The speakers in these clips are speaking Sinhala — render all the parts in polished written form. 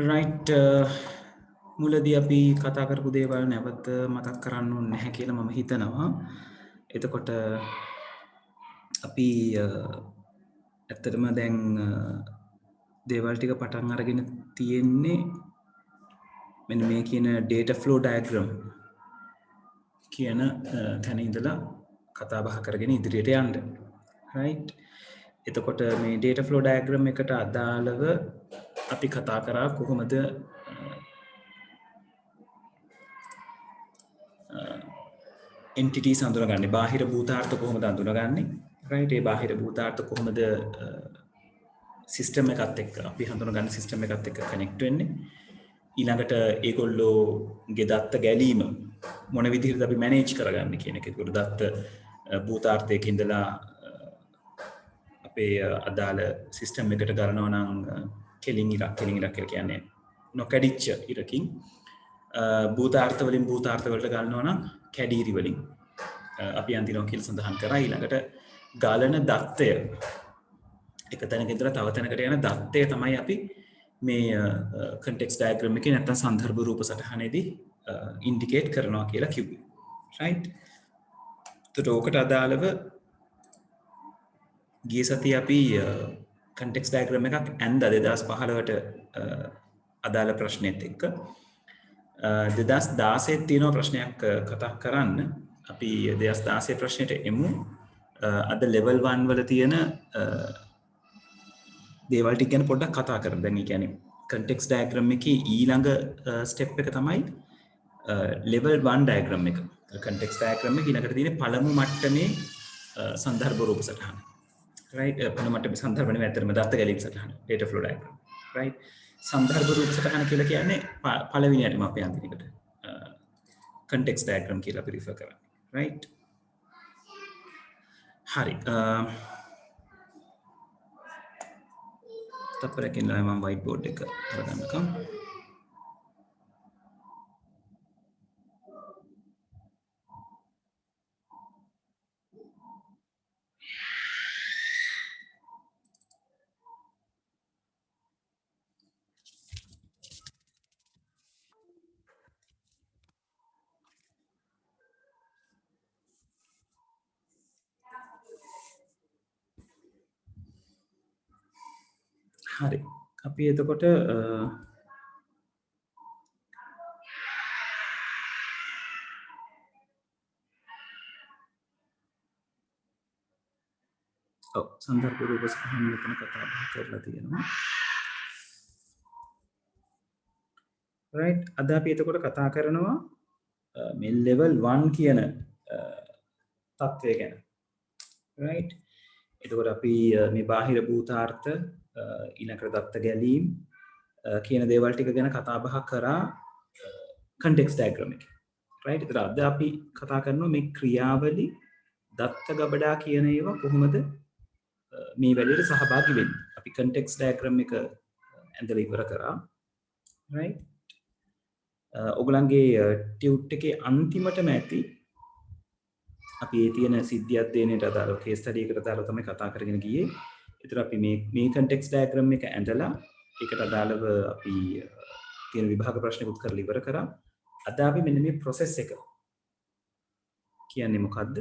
රයිට් මුලදී අපි කතා කරපු දේවල් නැවත මතක් කරන්න ඕනේ නැහැ කියලා මම හිතනවා. එතකොට අපි ඇත්තටම දැන් දේවල් ටික පටන් අරගෙන තියෙන්නේ මෙන්න මේ කියන data flow diagram කියන තැන ඉඳලා කතා බහ කරගෙන ඉදිරියට යන්න. right. එතකොට මේ data flow diagram එකට අදාළව අපි කතා කරා කොහොමද entities අඳුනගන්නේ, බාහිර භූතාර්ථ කොහොමද අඳුනගන්නේ, right. ඒ බාහිර භූතාර්ථ කොහොමද සිස්ටම් එකත් එක්ක අපි හඳුනගන්න සිස්ටම් එකත් එක්ක කනෙක්ට් වෙන්නේ. ඊළඟට ඒගොල්ලෝගේ දත්ත ගැලීම මොන විදිහටද අපි මැනේජ් කරගන්නේ කියන එක. ඒකට දත්ත භූතාර්ථයක ඉඳලා අපේ අදාළ සිස්ටම් එකට ගලනවා නම් කෙලින් ඉරක් කියලා කියන්නේ නොකඩිච්ච ඉරකින්, භූතාර්ථ වලින් භූතාර්ථ වලට ගලනවා නම් කැඩීරි වලින් අපි අන්තිනවා කියලා සඳහන් කරා. ඊළඟට ගලන දත්තය එක තැනක ඉඳලා තව තැනකට යන දත්තය තමයි අපි මේ context diagram එකේ නැත්තම් සන්දර්භ රූප සටහනේදී ඉන්ඩිකේට් කරනවා කියලා කිව්වේ. right. ඒකට ඕකට අදාළව ගිය සතියේ අපි context diagram එකක් ඇන්ද 2015ට අදාළ ප්‍රශ්නෙත් එක්ක 2016 තියෙන ප්‍රශ්නයක් කතා කරන්න. අපි 2016 ප්‍රශ්නෙට එමු. අද level 1 වල තියෙන දේවල් ටික ගැන පොඩ්ඩක් කතා කරමු. දැන් ඒ කියන්නේ context diagram එකේ ඊළඟ step එක තමයි level 1 diagram එක. context diagram එක ඊළඟට තියෙන පළමු මට්ටමේ සන්දර්භ රූප සටහන. right. පළමු මට්ටමේ සන්දර්භ නෙවෙයි අතරම දත්ත ගැලීම් සටහන. data flow diagram. right. සන්දර්භ රූප සටහන කියලා කියන්නේ පළවෙනියටම අපි අඳින එකට context diagram කියලා අපි refer කරන්නේ. right. හරි. තප්පරකින් මම white board එක අරගන්නකම්. හරි. අපි එතකොට සන්දර්භ රූප සටහන් මෙතන කතා බහ කරලා තියෙනවා. right. අද අපි එතකොට කතා කරනවා මේ level 1 කියන තත්ත්වය ගැන. right. එතකොට අපි මේ බාහිර භූතාර්ථ ඊළඟට දත්ත ගැලීම් කියන දේවල් ටික ගැන කතා බහ කරා context diagram එකේ. right. ඒතර අද අපි කතා කරනවා මේ ක්‍රියාවලි දත්ත ගබඩා කියන ඒවා කොහොමද මේ වැඩේට සහභාගී වෙන්නේ. අපි context diagram එක ඇඳලා ඉවර කරා. right. ඔයගලන්ගේ ටියුට් එකේ අන්තිමටම ඇති අපි ඒ තියෙන සිද්ධියක් දෙන්නට අදාළව case study එකකට අදාළව තමයි කතා කරගෙන ගියේ. ඒතර අපි මේ context diagram එක ඇඳලා ඒකට අදාළව අපි තියෙන විභාග ප්‍රශ්නකුත් කරලා ඉවර කරා. අද අපි මෙන්න මේ process එක කියන්නේ මොකද්ද?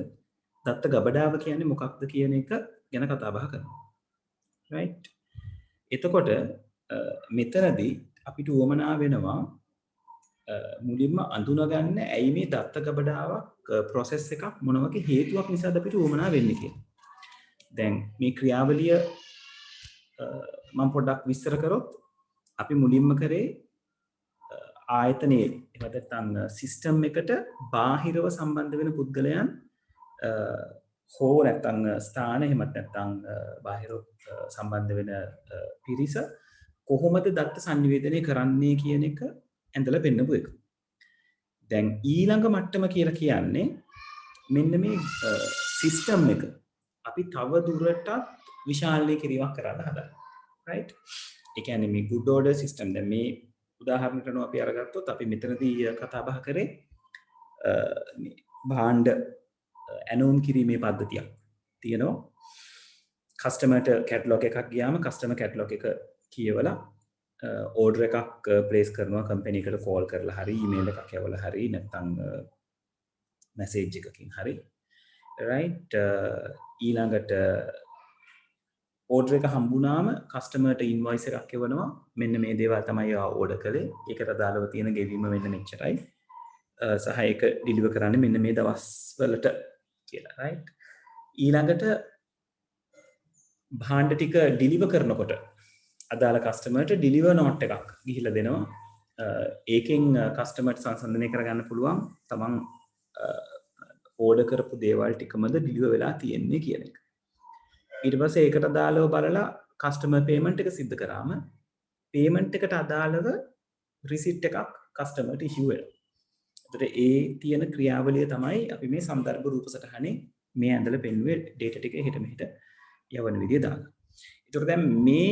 දත්ත ගබඩාව කියන්නේ මොකක්ද කියන එක ගැන කතා බහ කරනවා. right. එතකොට මෙතනදී අපිට උවමනා වෙනවා මුලින්ම අඳුනගන්න ඇයි මේ දත්ත ගබඩාවක් process එකක් මොන වගේ හේතුවක් නිසාද අපිට උවමනා වෙන්නේ කියලා. දැන් මේ ක්‍රියාවලිය මම පොඩ්ඩක් විස්තර කරොත් අපි මුලින්ම කරේ ආයතනයේ එහෙම නැත්නම් සිස්ටම් එකට බාහිරව සම්බන්ධ වෙන පුද්ගලයන් හෝ නැත්නම් ස්ථාන එහෙම නැත්නම් බාහිරව සම්බන්ධ වෙන පිරිස කොහොමද දත්ත සංනිවේදනය කරන්නේ කියන එක ඇඳලා පෙන්නපු එක. දැන් ඊළඟ මට්ටම කියලා කියන්නේ මෙන්න මේ සිස්ටම් එක අපි තව දුරටත් විශාලනය කිරීමක් කරන්න හදනවා. right. ඒ කියන්නේ මේ good order system දැන් මේ උදාහරණයක් නෝ අපි අරගත්තොත් අපි මෙතනදී කතා බහ කරේ මේ භාණ්ඩ ඇනෝම් කිරීමේ පද්ධතියක් තියෙනවා. කස්ටමර්ට කැටලොග් එකක් ගියාම කස්ටමර් කැටලොග් එක කියවලා ඕඩර් එකක් ප්ලේස් කරනවා කම්පැනි එකට කෝල් කරලා හරි ඊමේල් එකක් යවලා හරි නැත්නම් මැසේජ් එකකින් හරි රයිට් ඊළඟට ඕඩර් එක හම්බුනාම කස්ටමර්ට ඉන්වොයිස් එකක් එවනවා මෙන්න මේ දේවල් තමයි ආ ඕඩර් කළේ ඒකට අදාළව තියෙන ගෙවීම මෙන්න මෙච්චරයි සහ ඒක ඩිලිවර් කරන්නේ මෙන්න මේ දවස්වලට කියලා රයිට් ඊළඟට භාණ්ඩ ටික ඩිලිවර් කරනකොට අදාළ කස්ටමර්ට ඩිලිවර් නෝට් එකක් ගිහිල්ලා දෙනවා ඒකෙන් කස්ටමර්ට සංසන්දනය කරගන්න පුළුවන් තමන් ඕඩර් කරපු දේවල් ටිකමද ඩිලිවර් වෙලා තියෙන්නේ කියන එක ඊට පස්සේ ඒකට අදාළව බලලා කස්ටමර් පේමන්ට් එක සිද්ධ කරාම පේමන්ට් එකට අදාළව රිසිට් එකක් කස්ටමර්ට ඉෂුව වෙනවා. එතකොට ඒ තියෙන ක්‍රියාවලිය තමයි අපි මේ සම්දර්භ රූප සටහනේ මේ ඇඳලා පෙන්වුවේ ඩේටා ටික එහෙට මෙහෙට යවන විදිය දාලා. එතකොට දැන් මේ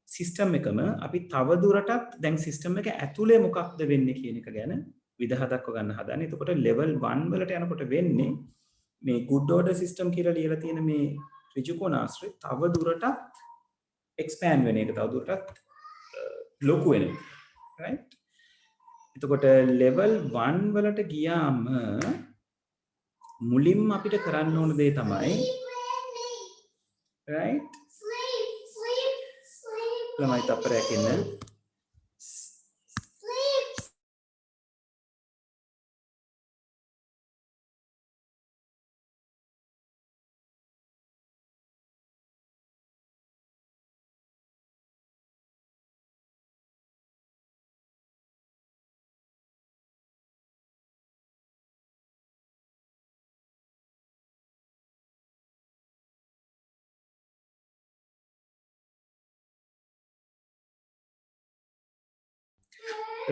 සිස්ටම් එකම අපි තව දුරටත් දැන් සිස්ටම් එක ඇතුලේ මොකක්ද වෙන්නේ කියන එක ගැන විදහා දක්ව ගන්න හදන්නේ. එතකොට level 1 වලට යනකොට වෙන්නේ මේ good order system කියලා ලියලා තියෙන මේ ඍජුකෝණාශ්‍රය තව දුරටත් expand වෙන එක තව දුරටත් ලොකු වෙන එක right එතකොට level 1 වලට ගියාම මුලින්ම අපිට කරන්න ඕන දේ තමයි right ළමයි තප්පරයක් ඉන්න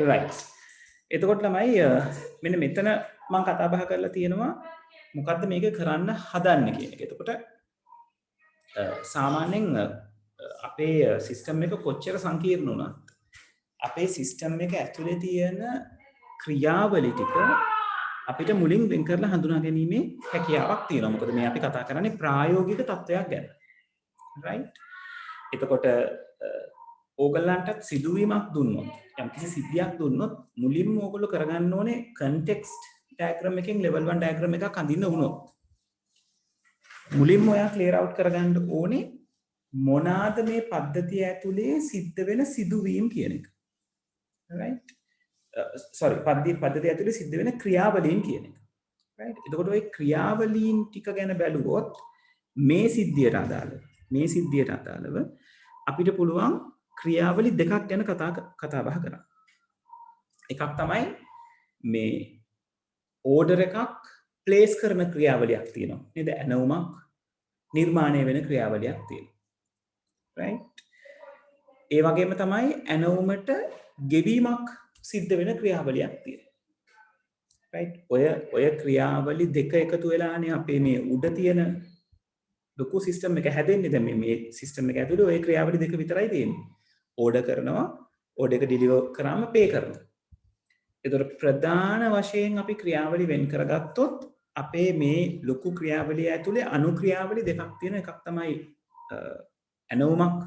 right එතකොට ළමයි මෙන්න මෙතන මම කතා බහ කරලා තියෙනවා මොකද්ද මේක කරන්න හදන්නේ කියන එක. එතකොට සාමාන්‍යයෙන් අපේ සිස්ටම් එක කොච්චර සංකීර්ණ වුණත් අපේ සිස්ටම් එක ඇතුලේ තියෙන ක්‍රියාවලි ටික අපිට මුලින් වෙන් කරලා හඳුනා ගැනීමේ හැකියාවක් තියෙනවා. මොකද මේ අපි කතා කරන්නේ ප්‍රායෝගික තත්වයක් ගැන. right එතකොට ඕගලන්ටත් සිදුවීමක් දුන්නොත් යම්කිසි සිද්ධියක් දුන්නොත් මුලින්ම ඕගොල්ලෝ කරගන්න ඕනේ context diagram එකෙන් level 1 diagram එකක් අඳින්න වුණොත් මුලින්ම ඔයා clear out කරගන්න ඕනේ මොනවාද මේ පද්ධතිය ඇතුලේ සිද්ධ වෙන සිදුවීම් කියන එක right sorry පද්ධතිය ඇතුලේ සිද්ධ වෙන ක්‍රියාවලීන් කියන එක right එතකොට ওই ක්‍රියාවලීන් ටික ගැන බැලුවොත් මේ සිද්ධියට අදාළව අපිට පුළුවන් ක්‍රියාවලි දෙකක් ගැන කතා බහ කරන්න. එකක් තමයි මේ ඕඩර් එකක් ප්ලේස් කරන ක්‍රියාවලියක් තියෙනවා. නේද? ඇනවුමක් නිර්මාණය වෙන ක්‍රියාවලියක් තියෙනවා. right? ඒ වගේම තමයි ඇනවුමට ගෙවීමක් සිද්ධ වෙන ක්‍රියාවලියක් තියෙනවා. right? ඔය ක්‍රියාවලි දෙක එකතු වෙලානේ අපේ මේ උඩ තියෙන ලොකු සිස්ටම් එක හැදෙන්නේ. දැන් මේ සිස්ටම් එක ඇතුලේ ඔය ක්‍රියාවලි දෙක විතරයි තියෙන්නේ. ඕඩර් කරනවා ඕඩර් එක ඩිලිවර් කරාම පේ කරනවා. එතකොට ප්‍රධාන වශයෙන් අපි ක්‍රියාවලි වෙන් කරගත්තොත් අපේ මේ ලොකු ක්‍රියාවලිය ඇතුලේ අනු ක්‍රියාවලි දෙකක් තියෙන එකක් තමයි ඇනවුමක්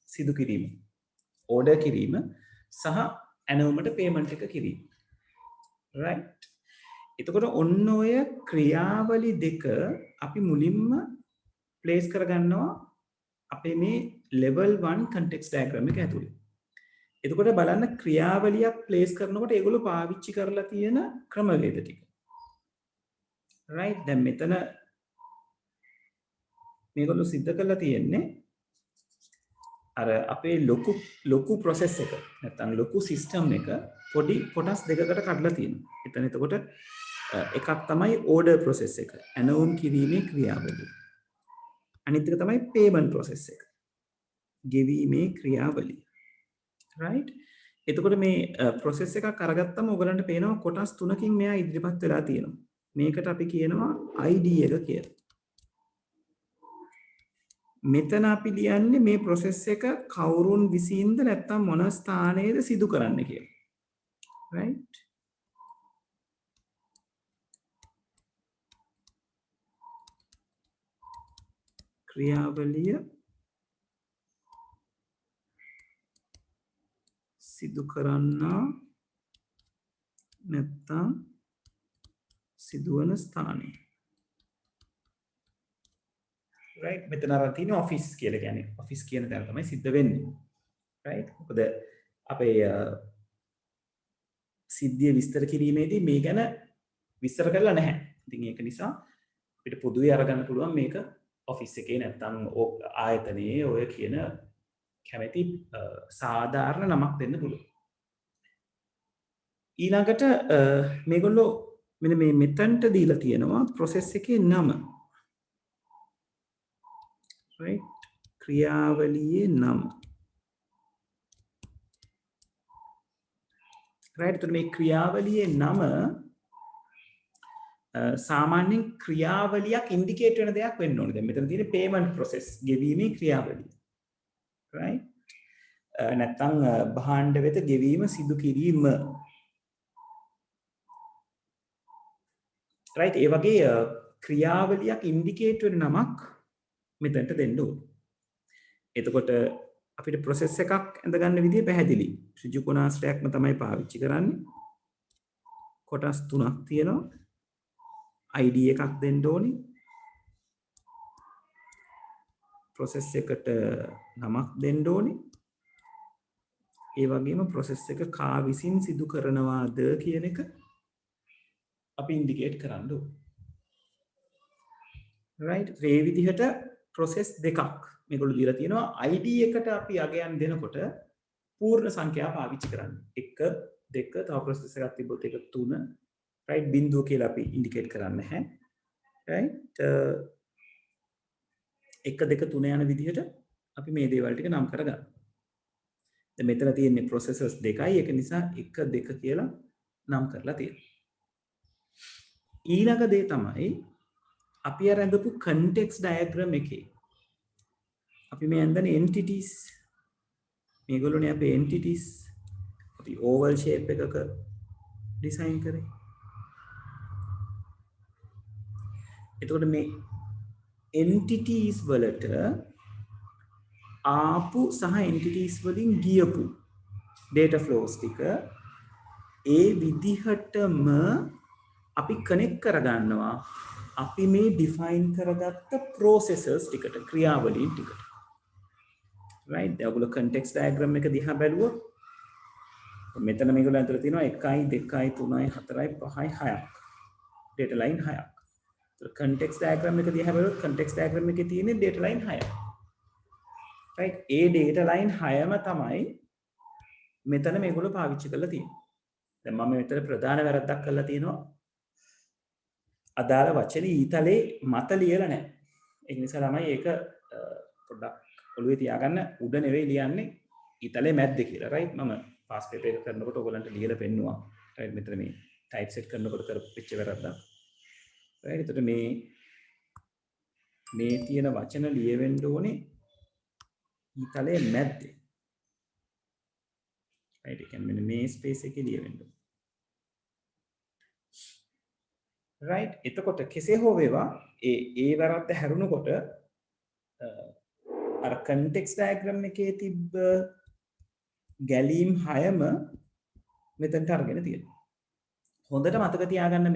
සිදු කිරීම ඕඩර් කිරීම සහ ඇනවුමට පේමන්ට් එක කිරීම right එතකොට ඔන්න ඔය ක්‍රියාවලි දෙක අපි මුලින්ම ප්ලේස් කරගන්නවා අපේ මේ level 1 context diagram එක ඇතුලේ. එතකොට බලන්න ක්‍රියාවලියක් ප්ලේස් කරනකොට ඒගොල්ලෝ පාවිච්චි කරලා තියෙන ක්‍රමවේද ටික. right දැන් මෙතන මේගොල්ලෝ සිද්ධ කරලා තියෙන්නේ අර අපේ ලොකු process එක නැත්නම් ලොකු system එක පොඩි කොටස් දෙකකට කඩලා තියෙනවා. එතන එතකොට එකක් තමයි order process එක. ඇනවුම් කිරීමේ ක්‍රියාවලිය. අනිත් එක තමයි payment process එක. ගෙවීමේ ක්‍රියාවලිය. right එතකොට මේ process එකක් අරගත්තම ඔයගලන්ට පේනවා කොටස් තුනකින් මෙයා ඉදිරිපත් වෙලා තියෙනවා. මේකට අපි කියනවා ID එක කියලා. මෙතන අපි ලියන්නේ මේ process එක කවුරුන් විසින්ද නැත්නම් මොන ස්ථානයේද සිදු කරන්න කියලා. right ක්‍රියාවලිය සිදු කරන්නා නැත්තම් සිදුවන ස්ථානය. right මෙතන අර තියෙන ඔෆිස් කියලා කියන්නේ ඔෆිස් කියන තැන තමයි සිද්ධ වෙන්නේ. right මොකද අපේ සිද්ධිය විස්තර කිරීමේදී මේ ගැන විස්තර කරලා නැහැ. ඉතින් ඒක නිසා අපිට පොදුවේ අරගන්න පුළුවන් මේක ඔෆිස් එකේ නැත්තම් ආයතනයේ ඔය කියන කැමැති සාධාරණ නමක් දෙන්න පුළුවන්. ඊළඟට මේගොල්ලෝ මෙන්න මේ මෙතනට දීලා තියෙනවා process එකේ නම. right ක්‍රියාවලියේ නම. right එතකොට මේ ක්‍රියාවලියේ නම සාමාන්‍යයෙන් ක්‍රියාවලියක් ඉන්ඩිකේට් වෙන දෙයක් වෙන්න ඕනේ. දැන් මෙතන තියෙන payment process ගෙවීමේ ක්‍රියාවලිය. right නැත්තම් භාණ්ඩ වෙත ගෙවීම සිදු කිරීම. right ඒ වගේ ක්‍රියාවලියක් ඉන්ඩිකේට් වෙන නමක් මෙතනට දෙන්න ඕනේ. එතකොට අපිට process එකක් ඇඳගන්න විදිය පැහැදිලි. ඍජු කොනාස්ටයක්ම තමයි පාවිච්චි කරන්නේ. කොටස් තුනක් තියෙනවා. ID එකක් දෙන්න ඕනේ. process එකට නමක් දෙන්න ඕනේ. ඒ වගේම process එක කා විසින් සිදු කරනවාද කියන එක අපි ඉන්ඩිකේට් කරන්න ඕනේ. right මේ විදිහට process දෙකක් මේගොල්ලෝ දීලා තියෙනවා. ID එකට අපි අගයන් දෙනකොට පූර්ණ සංඛ්‍යා පාවිච්චි කරන්න. 1 2 තව process එකක් තිබ්බොත් ඒක 3 right බිංදුව කියලා අපි ඉන්ඩිකේට් කරන්නේ නැහැ. right 1 2 3 යන විදිහට අපි මේ දේවල් ටික නම් කරගන්න. දැන් මෙතන තියෙන්නේ processors දෙකයි. ඒක නිසා 1 2 කියලා නම් කරලා තියෙනවා. ඊළඟ දේ තමයි අපි අර ඇඳපු context diagram එකේ අපි මේ ඇඳන entities මේගොල්ලෝනේ අපේ entities අපි oval shape එකක ඩිසයින් කරේ. එතකොට මේ entities වලට ආපු සහ entities වලින් ගියපු data flows ටික ඒ විදිහටම අපි කනෙක්ට් කරගන්නවා අපි මේ ඩිෆයින් කරගත්ත processes ටිකට ක්‍රියාවලීන් ටිකට. right ඔයගොල්ලෝ context diagram එක දිහා බැලුවොත් මෙතන මේගොල්ලෝ අතර තියෙනවා 1 2 3 4 5 6ක් data line 6ක්. ඒතර context diagram එක දිහා බැලුවොත් context diagram එකේ තියෙන්නේ data line 6ක්. right ඒ data line 6ම තමයි මෙතන මේගොල්ලෝ පාවිච්චි කරලා තියෙන්නේ. දැන් මම මෙතන ප්‍රධාන වැරද්දක් කරලා තියෙනවා. අදාළ වචනේ ඊතලේ මත ලියලා නැහැ. ඒ නිසා තමයි ඒක පොඩ්ඩක් ඔළුවේ තියාගන්න උඩ නෙවෙයි ලියන්නේ ඊතලේ මැද්දේ කියලා. right මම පාස් පේපර් එක කරනකොට ඔයගලන්ට ලියලා පෙන්නුවා. right මෙතන මේ ටයිප් සෙට් කරනකොට කරපිච්ච වැරද්දක්. right එතකොට මේ තියෙන වචන ලියවෙන්න ඕනේ ඊතලේ මැද්දේ. right ඒ කියන්නේ මේ ස්පේස් එකේ ලියවෙන්න ඕනේ. right එතකොට කෙසේ හෝ වේවා ඒ වැරද්ද හැරුණකොට අර context diagram එකේ තිබ්බ ගැලීම් 6ම මෙතනට අරගෙන තියෙනවා. හොඳට මතක තියාගන්න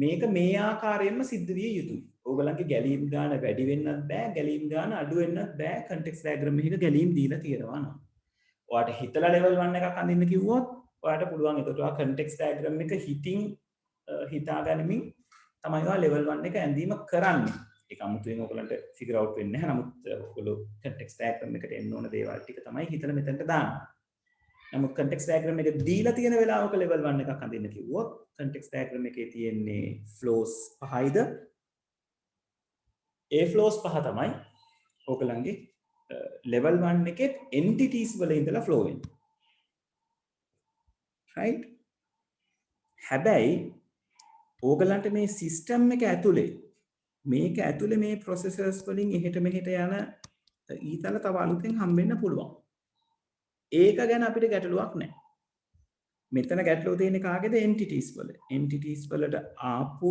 මේක මේ ආකාරයෙන්ම සිද්ධ විය යුතුයි. ඕගලන්ගේ ගැලීම් ගාන වැඩි වෙන්නත් බෑ, ගැලීම් ගාන අඩු වෙන්නත් බෑ. context diagram එකක ගැලීම් දීලා තියෙනවා නම්. ඔයාට හිතලා level 1 එකක් අඳින්න කිව්වොත් ඔයාට පුළුවන් ඒකට ඔයා context diagram එක හිතා ගනිමින් තමයි ඔයා level 1 එක ඇඳීම කරන්නේ. ඒක අමුතුවෙන් ඔයගලන්ට figure out වෙන්නේ නැහැ. නමුත් ඔයගොල්ලෝ context diagram එකට එන්න ඕන දේවල් ටික තමයි හිතලා මෙතනට දාන්නේ. නමුත් context diagram එක දීලා තියෙන වෙලාවක level 1 එකක් අඳින්න කිව්වොත් context diagram එකේ තියෙන්නේ flows 5යිද? ඒ flows 5 තමයි ඔයගලන්ගේ level 1 එකේ entities වල ඉඳලා flow වෙන්නේ. right? හැබැයි ඕගලන්ට මේ සිස්ටම් එක ඇතුලේ මේ processors වලින් එහෙට මෙහෙට යන ඊතල තව අලුතෙන් හම්බෙන්න පුළුවන්. ඒක ගැන අපිට ගැටලුවක් නැහැ. මෙතන ගැටලුව තියෙන්නේ කාගේද? entities වල. entities වලට ආපු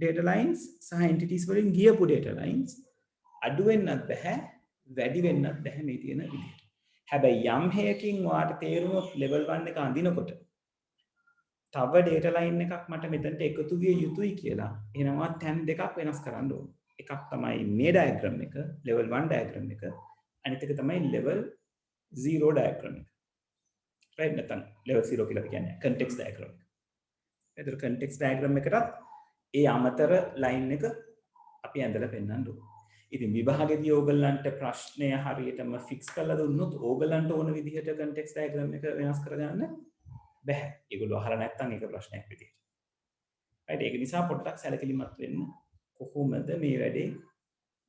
data lines සහ entities වලින් ගියපු data lines අඩු වෙන්නත් බෑ, වැඩි වෙන්නත් බෑ මේ තියෙන විදිහට. හැබැයි යම් හේයකින් ඔයාට තේරුණොත් level 1 එක අඳිනකොට තව data line එකක් මට මෙතනට එකතු විය යුතුයි කියලා. එහෙනම් ඔයා තැන් දෙකක් වෙනස් කරන්න ඕන. එකක් තමයි මේ diagram එක level 1 diagram එක. අනිත් එක තමයි level 0 diagram එක. right නැත්නම් level 0 කියලා කියන්නේ context diagram එක. ඒතර context diagram එකටත් ඒ අමතර line එක අපි ඇඳලා පෙන්නන්න ඕන. ඉතින් විභාගෙදී ඕගලන්ට ප්‍රශ්නය හරියටම ෆික්ස් කරලා දුන්නොත් ඕගලන්ට ඕන විදිහට context diagram එක වෙනස් කරගන්න බැහැ. ඒගොල්ලෝ අහලා නැත්නම් ඒක ප්‍රශ්නයක් විදිහට. right ඒක නිසා පොඩ්ඩක් සැලකිලිමත් වෙන්න කොහොමද මේ වැඩේ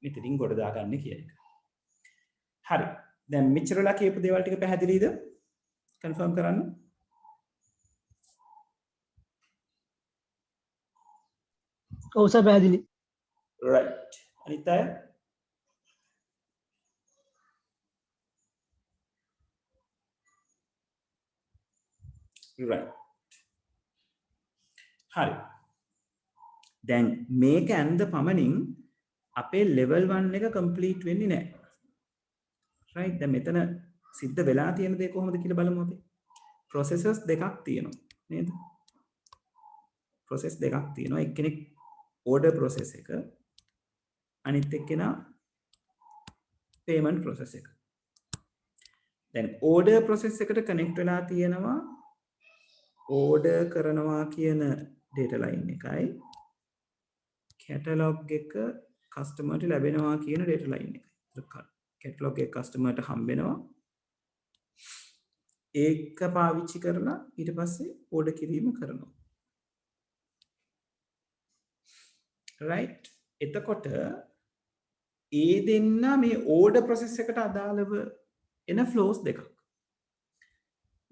මෙතනින් ගොඩ දාගන්නේ කියන එක. හරි. දැන් මෙච්චරලා කියපු දේවල් ටික පැහැදිලිද? කන්ෆර්ම් කරන්න. ඔව් සර් පැහැදිලි. right. අනිත් අය right. හරි. දැන් මේක ඇඳ පමණින් අපේ level 1 එක complete වෙන්නේ නැහැ. right. දැන් මෙතන සිද්ධ වෙලා තියෙන දේ කොහොමද කියලා බලමු අපි. processes දෙකක් තියෙනවා නේද? process දෙකක් තියෙනවා. එක්කෙනෙක් order process එක අනිත් එක්කෙනා payment process එක. දැන් order process එකට connect වෙලා තියෙනවා order කරනවා කියන data line එකයි catalog එක customer ට ලැබෙනවා කියන data line එකයි. catalog එක customer ට හම්බෙනවා. ඒක පාවිච්චි කරලා ඊට පස්සේ order කිරීම කරනවා. right. එතකොට ඒ දෙන්න මේ order process එකට අදාළව එන flows දෙකක්.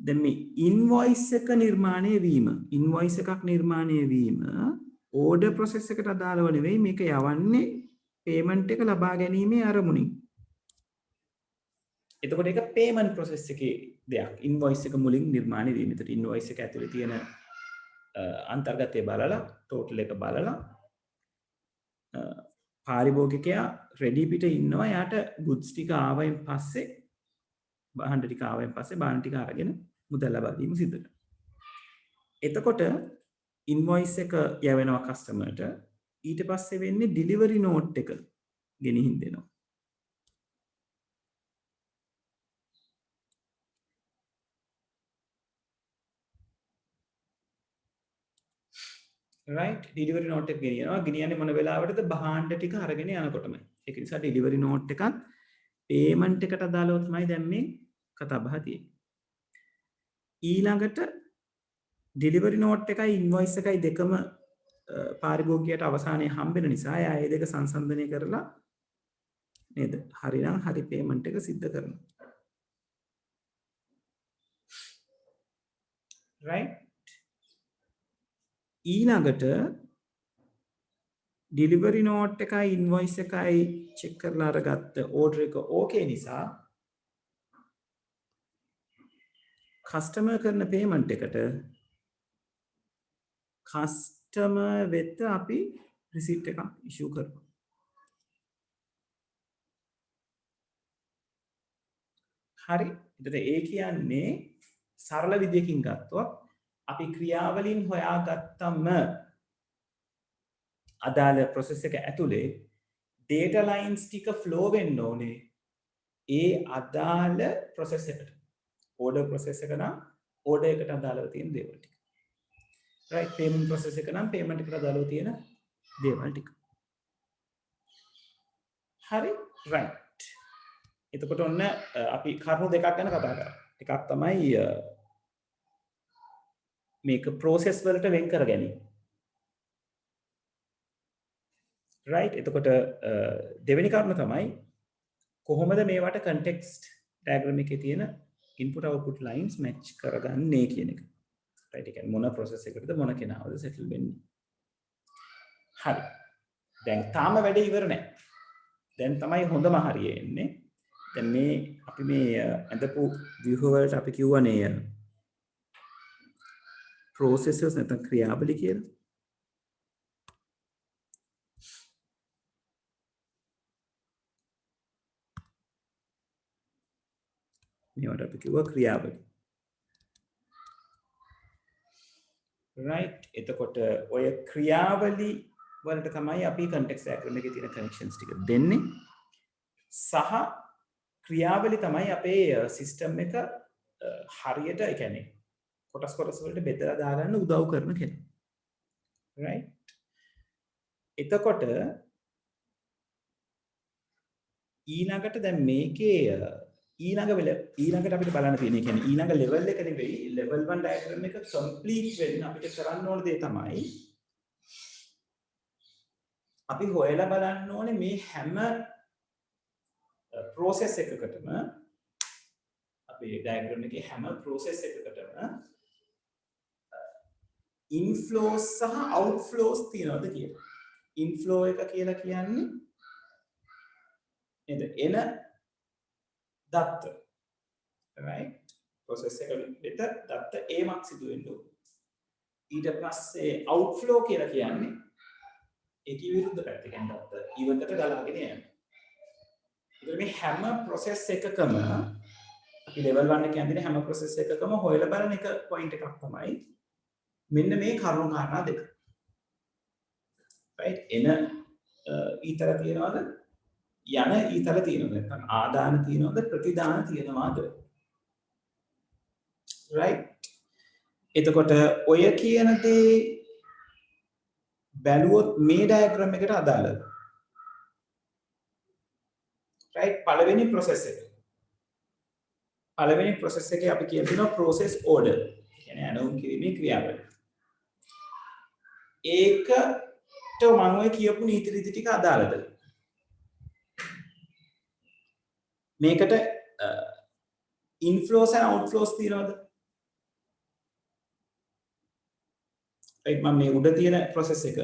දැන් මේ invoice එක නිර්මාණය වීම invoice එකක් නිර්මාණය වීම order process එකට අදාළව නෙවෙයි මේක යවන්නේ payment එක ලබා ගැනීමේ අරමුණින්. එතකොට ඒක payment process එකේ දෙයක්. invoice එක මුලින් නිර්මාණය වීම. ඒතර invoice එක ඇතුලේ තියෙන අන්තර්ගතය බලලා total එක බලලා පාරිභෝගිකයා රෙඩි පිට ඉන්නවා. යාට goods ටික ආවයින් පස්සේ භාණ්ඩ ටික ආවයින් පස්සේ භාණ්ඩ ටික අරගෙන මුදල් ලබා දීම සිදු වෙනවා. එතකොට invoice එක යවෙනවා customer-ට. ඊට පස්සේ වෙන්නේ delivery note එක ගෙනිහින් දෙනවා. right. delivery note එක ගෙනියනවා. ගෙනියන්නේ මොන වෙලාවටද? භාණ්ඩ ටික අරගෙන යනකොටමයි. ඒක නිසා delivery note එකත් payment එකට අදාළව තමයි දැන් මේ කතා බහ තියෙන්නේ. ඊළඟට delivery note එකයි invoice එකයි දෙකම පාරිභෝගිකයට අවසානයේ හම්බෙන නිසා එයා ඒ දෙක සංසන්දනය කරලා නේද? හරිනම් හරි payment එක සිද්ධ කරනවා. right. ඊළඟට delivery note එකයි invoice එකයි check කරලා අරගත්ත order එක okay නිසා customer කරන payment එකට customer වෙත අපි receipt එකක් issue කරනවා. හරි. එතකොට ඒ කියන්නේ සරල විදියකින් ගත්තොත් අපි ක්‍රියාවලින් හොයාගත්තම අදාළ process එක ඇතුලේ data lines ටික flow වෙන්න ඕනේ ඒ අදාළ process එකට. order process එක නම් order එකට අදාළව තියෙන දේවල් ටික. right. payment process එක නම් payment එකට අදාළව තියෙන දේවල් ටික. හරි. right. එතකොට ඔන්න අපි කරුණු දෙකක් ගැන කතා කරා. එකක් තමයි මේක process වලට වෙන් කර ගැනීම. right. එතකොට දෙවෙනි කරුණ තමයි කොහොමද මේවට context diagram එකේ තියෙන input output lines match කරගන්නේ කියන එක. right. ඒ කියන්නේ මොන process එකකටද මොන කෙනාවද settle වෙන්නේ. හරි. දැන් තාම වැඩේ ඉවර නැහැ. දැන් තමයි හොඳම හරිය එන්නේ. දැන් මේ අපි මේ අඳපු ව්‍යුහ වලට අපි කියවනේ processes නැත්නම් ක්‍රියාවලි කියලා. මේවට අපි කිව්වා ක්‍රියාවලි. right එතකොට ඔය ක්‍රියාවලි වලට තමයි අපි context diagram එකේ තියෙන connections ටික දෙන්නේ. සහ ක්‍රියාවලි තමයි අපේ system එක හරියට ඒ කියන්නේ කොටස් වලට බෙදලා දාගන්න උදව් කරන කෙනා. right එතකොට ඊළඟට දැන් මේකේ ඊළඟට අපිට බලන්න තියෙන්නේ කියන්නේ ඊළඟ level එක නෙවෙයි level 1 diagram එක complete වෙන්න අපිට කරන්න ඕන දේ තමයි අපි හොයලා බලන්න ඕනේ මේ හැම process එකකටම අපේ diagram එකේ හැම process එකකටම inflows සහ outflows තියෙනවද කියලා. inflow එක කියලා කියන්නේ එන දත්ත right process එකට දත්ත ඒමක් සිදු වෙන්න ඕන. ඊට පස්සේ outflow කියලා කියන්නේ ඒකේ විරුද්ධ පැත්ත කියන්නේ දත්ත ඉවතට ගලාගෙන යනවා. ඒකට මේ හැම process එකකම අපි level 1 එකේ යන්නේ හැම process එකකම හොයලා බලන එක point එකක් තමයි මෙන්න මේ කරුණු කාරණා දෙක. right එන ඊතර තියනවාද යන ඊතර තියෙනවද නැත්නම් ආදාන තියෙනවද ප්‍රතිදාන තියෙනවද right එතකොට ඔය කියන දේ බැලුවොත් මේ ඩයග්‍රෑම් එකට අදාළද right පළවෙනි process එකේ අපි කියනවා process order කියන්නේ ඇනවුම් කිරීමේ ක්‍රියාවලිය ඒකට මම ඔය කියපු නීති රීති ටික අදාළද මේකට inflows and outflows තියෙනවද? right මම මේ උඩ තියෙන process එක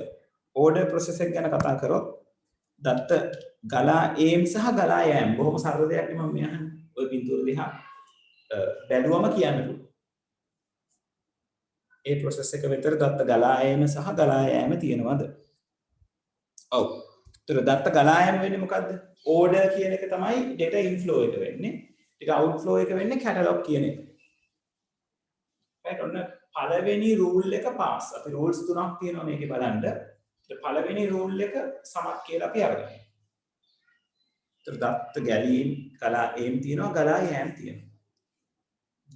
order process එක ගැන කතා කරොත් දත්ත ගලා ඒම් සහ ගලා යෑම බොහොම සරල දෙයක් නේ මම මේ අහන්නේ. ඔය පින්තූර දිහා බැලුවම කියන්න පුළුවන්. ඒ process එක විතර දත්ත ගලා ඒම සහ ගලා යෑම තියෙනවද? ඔව්. ඒතර දත්ත ගලා යෑම වෙන්නේ මොකද්ද? order කියන එක තමයි data inflow එක වෙන්නේ. ටික outflow එක වෙන්නේ catalog කියන එක. right ඔන්න පළවෙනි rule එක pass. අපි rules තුනක් තියෙනවා මේකේ බලන්න. ඒත් පළවෙනි rule එක සමත් කියලා අපි අරගන්නවා. ඒතර දත්ත ගැලීම් ගලා ඒම් තියෙනවා ගලා යෑම තියෙනවා.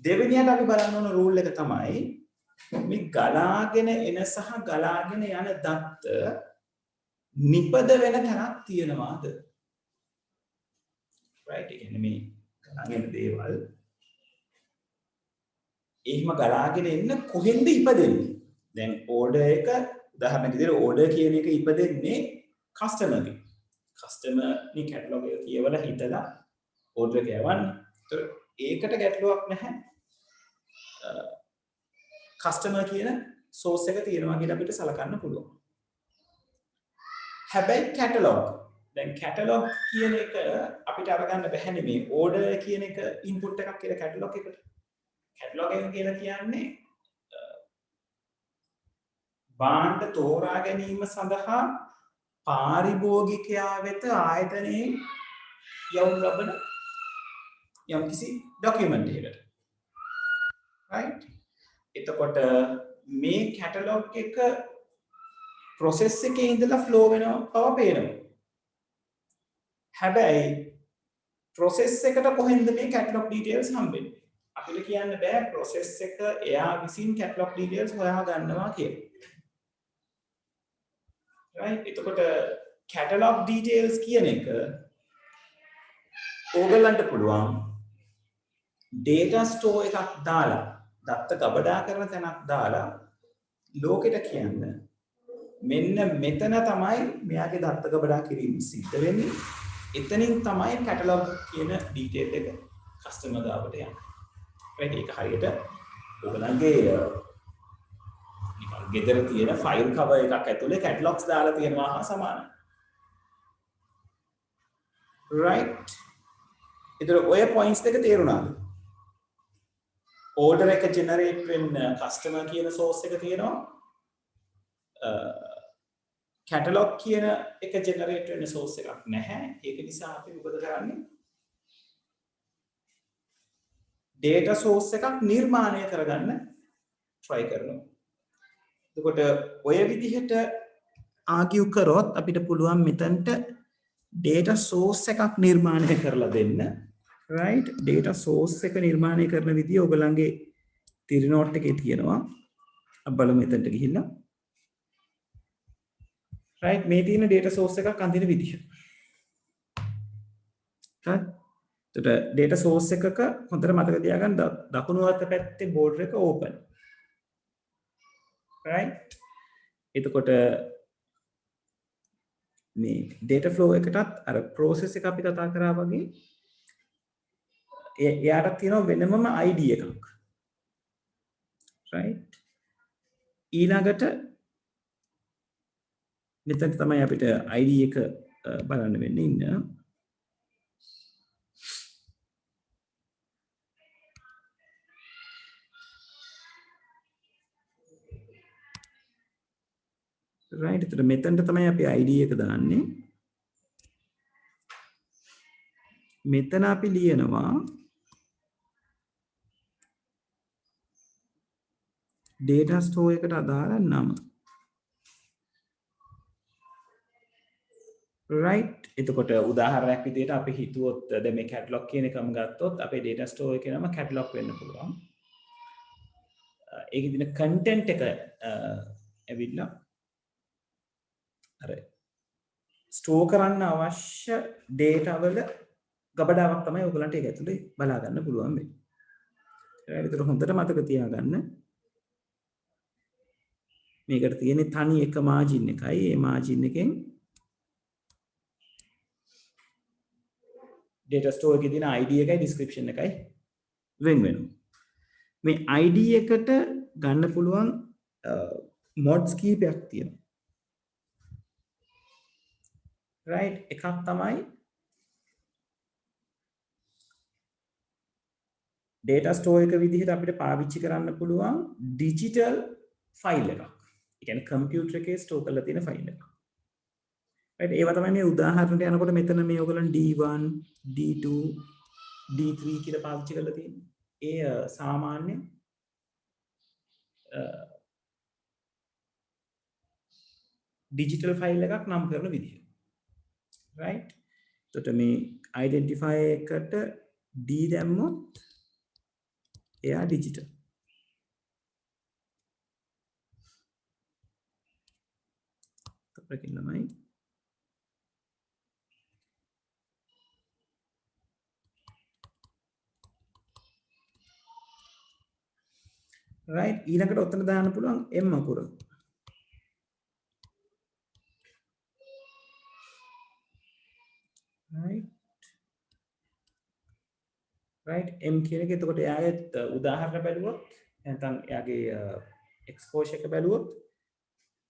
දෙවෙනියට අපි බලන්න ඕන rule එක තමයි මේ ගලාගෙන එන සහ ගලාගෙන යන දත්ත නිපද වෙන තැනක් තියෙනවාද? right කියන්නේ මේ ගලාගෙන දේවල් එහෙම ගලාගෙන එන්න කොහෙන්ද ඉපදෙන්නේ? දැන් order එක උදාහරණයක් විදිහට order කියන එක ඉපදෙන්නේ customer ගේ. customer මේ catalog එක කියවලා හිතලා order එක යවන්නේ. ඒතර ඒකට ගැටලුවක් නැහැ. customer කියන source එක තියෙනවා කියලා අපිට සලකන්න පුළුවන්. හැබැයි catalog දැන් catalog කියන එක අපිට අරගන්න බැහැනේ මේ order කියන එක input එකක් කියලා catalog එකට. catalog එක කියලා කියන්නේ භාණ්ඩ තෝරා ගැනීම සඳහා පාරිභෝගිකයා වෙත ආයතනයේ යොමු ලබන යම්කිසි document එකකට. right? එතකොට මේ catalog එක process එකේ ඉඳලා flow වෙනවා බව පේනවා. හැබැයි process එකට කොහෙන්ද මේ catalog details හම්බෙන්නේ? අපිට කියන්න බෑ process එක එයා විසින් catalog details හොයා ගන්නවා කියලා. right? එතකොට catalog details කියන එක ඕගලන්ට පුළුවන් data store එකක් දාලා දත්ත ගබඩා කරන තැනක් දාලා ලෝකෙට කියන්න මෙන්න මෙතන තමයි මෙයාගේ දත්ත ගබඩා කිරීම සිද්ධ වෙන්නේ. එතනින් තමයි catalog කියන detail එක customer ගාවට යන්නේ. right ඒක හරියට ඔයගලන්ගේ නිකන් ගෙදර තියෙන file cover එකක් ඇතුලේ catalogs දාලා තියෙනවා හා සමානයි. right ඒතර ඔය points දෙක තේරුණාද? order එක generate වෙන්න customer කියන source එක තියෙනවා. catalog කියන එක generate වෙන්න source එකක් නැහැ. ඒක නිසා අපි මොකද කරන්නේ? data source එකක් නිර්මාණය කරගන්න try කරනවා. එතකොට ඔය විදිහට argue කරොත් අපිට පුළුවන් මෙතනට data source එකක් නිර්මාණය කරලා දෙන්න. right? data source එක නිර්මාණය කරන විදිය ඔයගලගේ theory note එකේ තියෙනවා. අපි බලමු මෙතනට ගිහිල්ලා. right? මේ තියෙන data source එකක් අඳින විදිය. හරි? එතකොට data source එකක හොඳට මතක තියාගන්න දකුණු අත පැත්තේ border එක open. right? එතකොට මේ data flow එකටත් අර process එක අපි කතා කරා වගේ එයාට තියෙනවා වෙනමම ID එකක්. right? ඊළඟට මෙතන තමයි අපිට ID එක බලන්න වෙන්නේ ඉන්න. right? එතකොට මෙතනට තමයි අපි ID එක දාන්නේ. මෙතන අපි ලියනවා data store එකට අදාළ නම. right? එතකොට උදාහරණයක් විදිහට අපි හිතුවොත් දැන් මේ catalog කියන එකම ගත්තොත් අපේ data store එකේ නම catalog වෙන්න පුළුවන්. ඒකේ දින content එක ඇවිල්ලා අර ස්ටෝර් කරන්න අවශ්‍ය data වල ගබඩාවක් තමයි ඔයගලන්ට ඒක ඇතුලේ බලා ගන්න පුළුවන් වෙන්නේ. right? ඒතර හොඳට මතක තියාගන්න මේකට තියෙන්නේ තනි එක margin එකයි. ඒ margin එකෙන් data store එකේ තියෙන ID එකයි description එකයි වෙන වෙනවා. මේ ID එකට ගන්න පුළුවන් mods කීපයක් තියෙනවා. right? එකක් තමයි data store එක විදිහට අපිට පාවිච්චි කරන්න පුළුවන් digital file එකක්. ඒ කියන්නේ computer එකේ store කරලා තියෙන file එකක්. right? ඒවා තමයි මේ උදාහරණයට යනකොට මෙතන මේ ඔයගලන් D1, D2, D3 කියලා පාවිච්චි කරලා තියෙන්නේ. ඒ සාමාන්‍ය digital file එකක් නම් කරන විදිහ. right? එතකොට මේ identifier එකට D දැම්මොත් එයා digital. අපරකින් ළමයි right? ඊළඟට ඔතන දාන්න පුළුවන් M අකුර. right? M කියන එක එතකොට එයාගේ උදාහරණ බැලුවොත් නැත්නම් එයාගේ exposure එක බැලුවොත්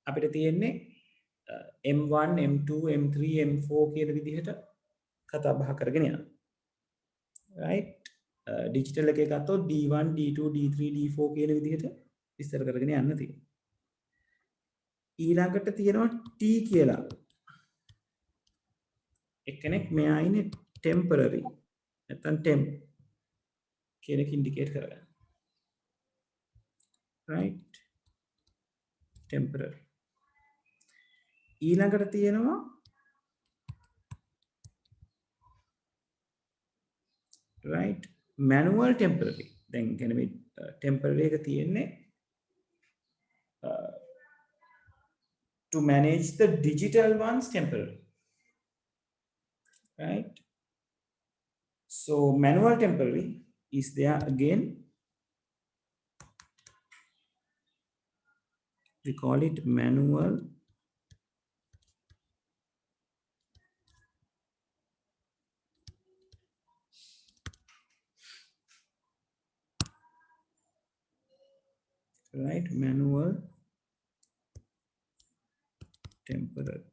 අපිට තියෙන්නේ M1, M2, M3, M4 කියන විදිහට කතා බහ කරගෙන යනවා. right? digital එකේ ගත්තොත් D1, D2, D3, D4 කියන විදිහට විස්තර කරගෙන යන්න තියෙනවා. ඊළඟට තියෙනවා T කියලා. එක්කෙනෙක් මෙයා ඉන්නේ temporary නැත්නම් temp කියන එක ඉන්ඩිකේට් කරගන්න. right? temporary. ඊළඟට තියෙනවා right? manual temporary. දැන් කියන්නේ මේ temporary එක තියෙන්නේ to manage the digital ones temporary. right? So manual temporary is there again. We call it manual right? manual temporary.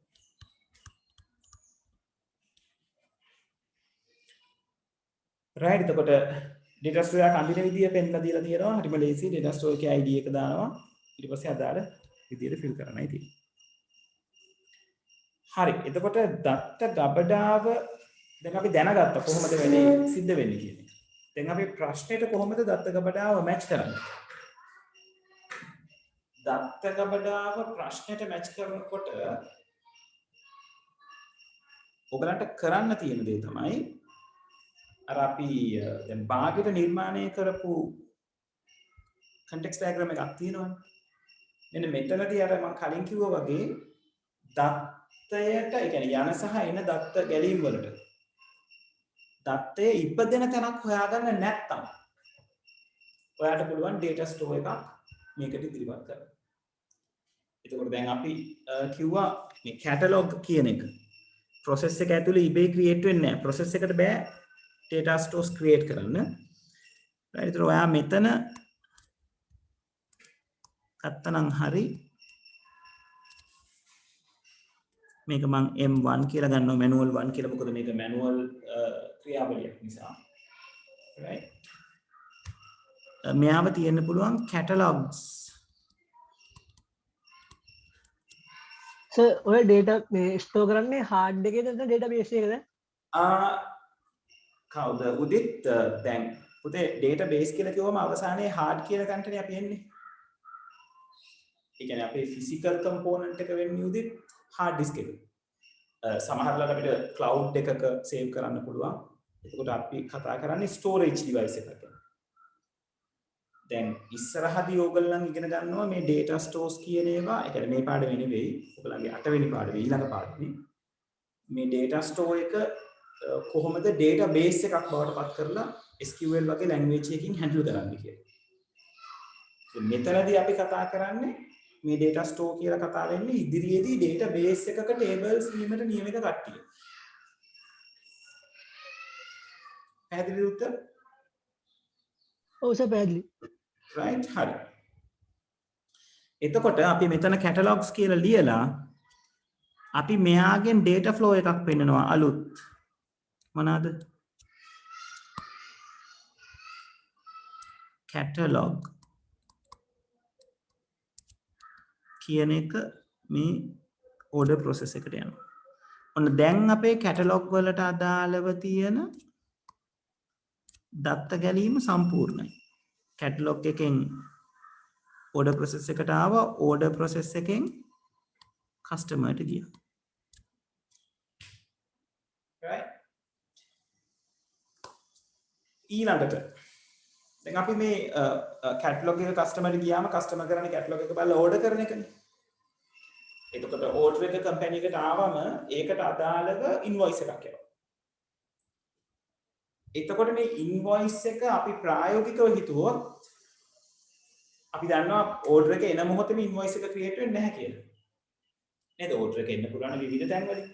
right? එතකොට data store එක අඳින විදිය පෙන්නලා දීලා තියෙනවා. හරිම ලේසි. data store එකේ ID එක දානවා. ඊට පස්සේ අදාළ විදියට fill කරන්නයි තියෙන්නේ. හරි. එතකොට දත්ත ගබඩාව දැන් අපි දැනගත්තා කොහොමද වැඩේ සිද්ධ වෙන්නේ කියන එක. දැන් අපි ප්‍රශ්නෙට කොහොමද දත්ත ගබඩාව මැච් කරන්නේ? දත්ත ගබඩාව ප්‍රශ්නෙට මැච් කරනකොට ඔයගලන්ට කරන්න තියෙන දේ තමයි අර අපි දැන් භාගයට නිර්මාණය කරපු context diagram එකක් තියෙනවනේ. මෙන්න මෙතනදී අර මම කලින් කිව්වා වගේ දත්තයට, ඒ කියන්නේ යන සහ එන දත්ත ගැලීම් වලට දත්තයේ ඉපදෙන තැනක් හොයාගන්න නැත්නම් ඔයාලට පුළුවන් data store එකක් මේකට ඉදිරිපත් කරන්න. එතකොට දැන් අපි කිව්වා මේ catalog කියන එක process එක ඇතුලේ ඉබේ create වෙන්නේ නැහැ. process එකට බෑ data stores create කරන්න. right? ඒතර ඔයා මෙතන ගත්තනම් හරි මේක මම M1 කියලා ගන්නවා manual 1 කියලා. මොකද මේක manual ක්‍රියාවලියක් නිසා. right? මෙයාව තියෙන්න පුළුවන් catalogs. සර් ඔය data මේ store කරන්නේ hard එකේද නැත්නම් database එකේද? කවුද උදිත් දැන් පුතේ database කියලා කිව්වම අවසානයේ hard කියන තැනටනේ අපි එන්නේ. ඒ කියන්නේ අපේ physical component එක වෙන්නේ උදිත් hard disk එක. සමහරවිට අපිට cloud එකක save කරන්න පුළුවන්. එතකොට අපි කතා කරන්නේ storage device එකක් ගැන. දැන් ඉස්සරහදී ඕගොල්ලන් ඉගෙන ගන්නවා මේ data stores කියන ඒවා. ඒ කියන්නේ මේ පාඩමේ නෙවෙයි. ඔයගොල්ලන්ගේ 8 වෙනි පාඩමේ ඊළඟ පාඩමේ මේ data store එක කොහොමද database එකක් බවට පත් කරලා SQL වගේ language එකකින් handle කරන්නේ කියලා. මෙතනදී අපි කතා කරන්නේ මේ data store කියලා කතා වෙන්නේ ඉදිරියේදී database එකක tables වීමට නියමිත කට්ටිය. පැහැදිලිද උත්තර? ඔව් සර් පැහැදිලි. right හරි. එතකොට අපි මෙතන catalogs කියලා ලියලා අපි මෙයාගෙන් data flow එකක් පෙන්නනවා අලුත්. මොනවාද? catalog කියන එක මේ order process එකට යනවා. ඔන්න දැන් අපේ catalog වලට අදාළව තියෙන දත්ත ගැලීම සම්පූර්ණයි. catalog එකෙන් order process එකට ආවා, order process එකෙන් customer ට ගියා. right? ඊළඟට දැන් අපි මේ catalog එක customer ට ගියාම customer කරන්නේ catalog එක බලලා order කරන එකනේ. එතකොට order එක company එකට ආවම ඒකට අදාළව invoice එකක් එනවා. එතකොට මේ invoice එක අපි ප්‍රායෝගිකව හිතුවොත් අපි දන්නවා order එක එන මොහොතේම invoice එක create වෙන්නේ නැහැ කියලා. නේද? order එක එන්න පුළුවන් විවිධ තැන්වලින්.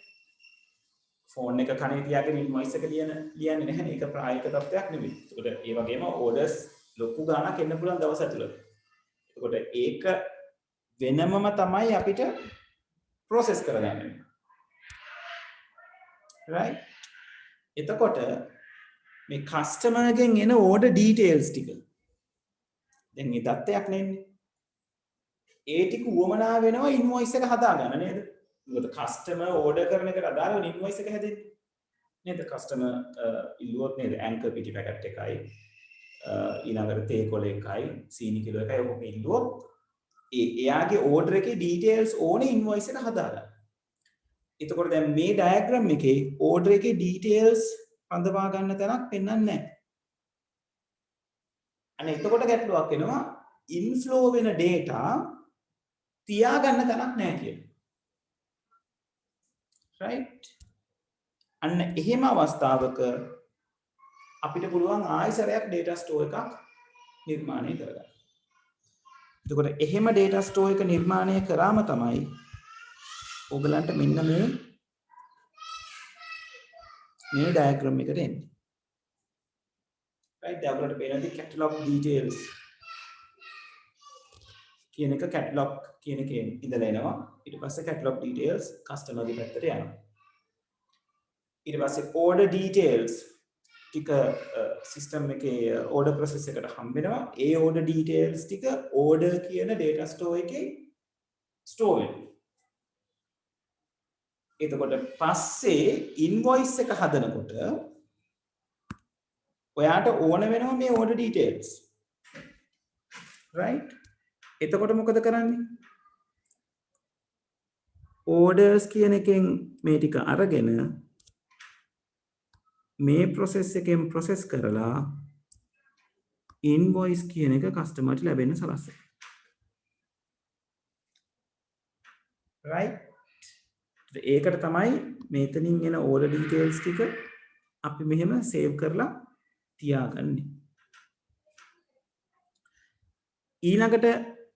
phone එක කනේ තියාගෙන invoice එක ලියන්නේ නැහැ. ඒක ප්‍රායෝගික තත්ත්වයක් නෙවෙයි. එතකොට ඒ වගේම orders ලොකු ගාණක් එන්න පුළුවන් දවස් ඇතුළත. එතකොට ඒක වෙනමම තමයි අපිට process කරගන්න. right? එතකොට මේ customer ගෙන් එන order details ටික දැන් මේ දත්තයක් නෙන්නේ. ඒ ටික උවමනා වෙනවා invoice එක හදාගන්න නේද? මොකද customer order කරන එකට අදාළව invoice එක හැදෙන්නේ. නේද? customer ඉල්ලුවොත් නේද anchor පිටි පැකට් එකයි ඊළඟට තේ කොළ එකයි සීනි කිලෝ එකයි ඔක ඉල්ලුවොත් එයාගේ order එකේ details ඕනේ invoice එක හදාගන්න. එතකොට දැන් මේ diagram එකේ order එකේ details අඳවා ගන්න තැනක් පෙන්වන්නේ නැහැ. අනේ එතකොට ගැටලුවක් එනවා inflow වෙන data තියා ගන්න තැනක් නැහැ කියලා. right? අන්න එහෙම අවස්ථාවක අපිට පුළුවන් ආයෙසරයක් data store එකක් නිර්මාණය කරගන්න. එතකොට එහෙම data store එක නිර්මාණය කරාම තමයි ඔයගලන්ට මෙන්න මේ diagram එකට එන්නේ. right? දැන් ඔයගලන්ට පේනදී catalog details කියන එක catalog කියන එකෙන් ඉඳලා එනවා. ඊට පස්සේ catalog details customer ගේ පැත්තට යනවා. ඊට පස්සේ order details ටික system එකේ order process එකට හම්බ වෙනවා. ඒ order details ටික order කියන data store එකේ store වෙනවා. එතකොට පස්සේ invoice එක හදනකොට ඔයාට ඕන වෙනවා මේ order details. Right? එතකොට මොකද කරන්නේ? orders කියන එකෙන් මේ ටික අරගෙන මේ process එකෙන් process කරලා invoice කියන එක customer ට ලැබෙන්න සලස්වනවා. Right? ඒකට තමයි මෙතනින් එන order details ටික අපි මෙහෙම save කරලා තියාගන්නේ. ඊළඟට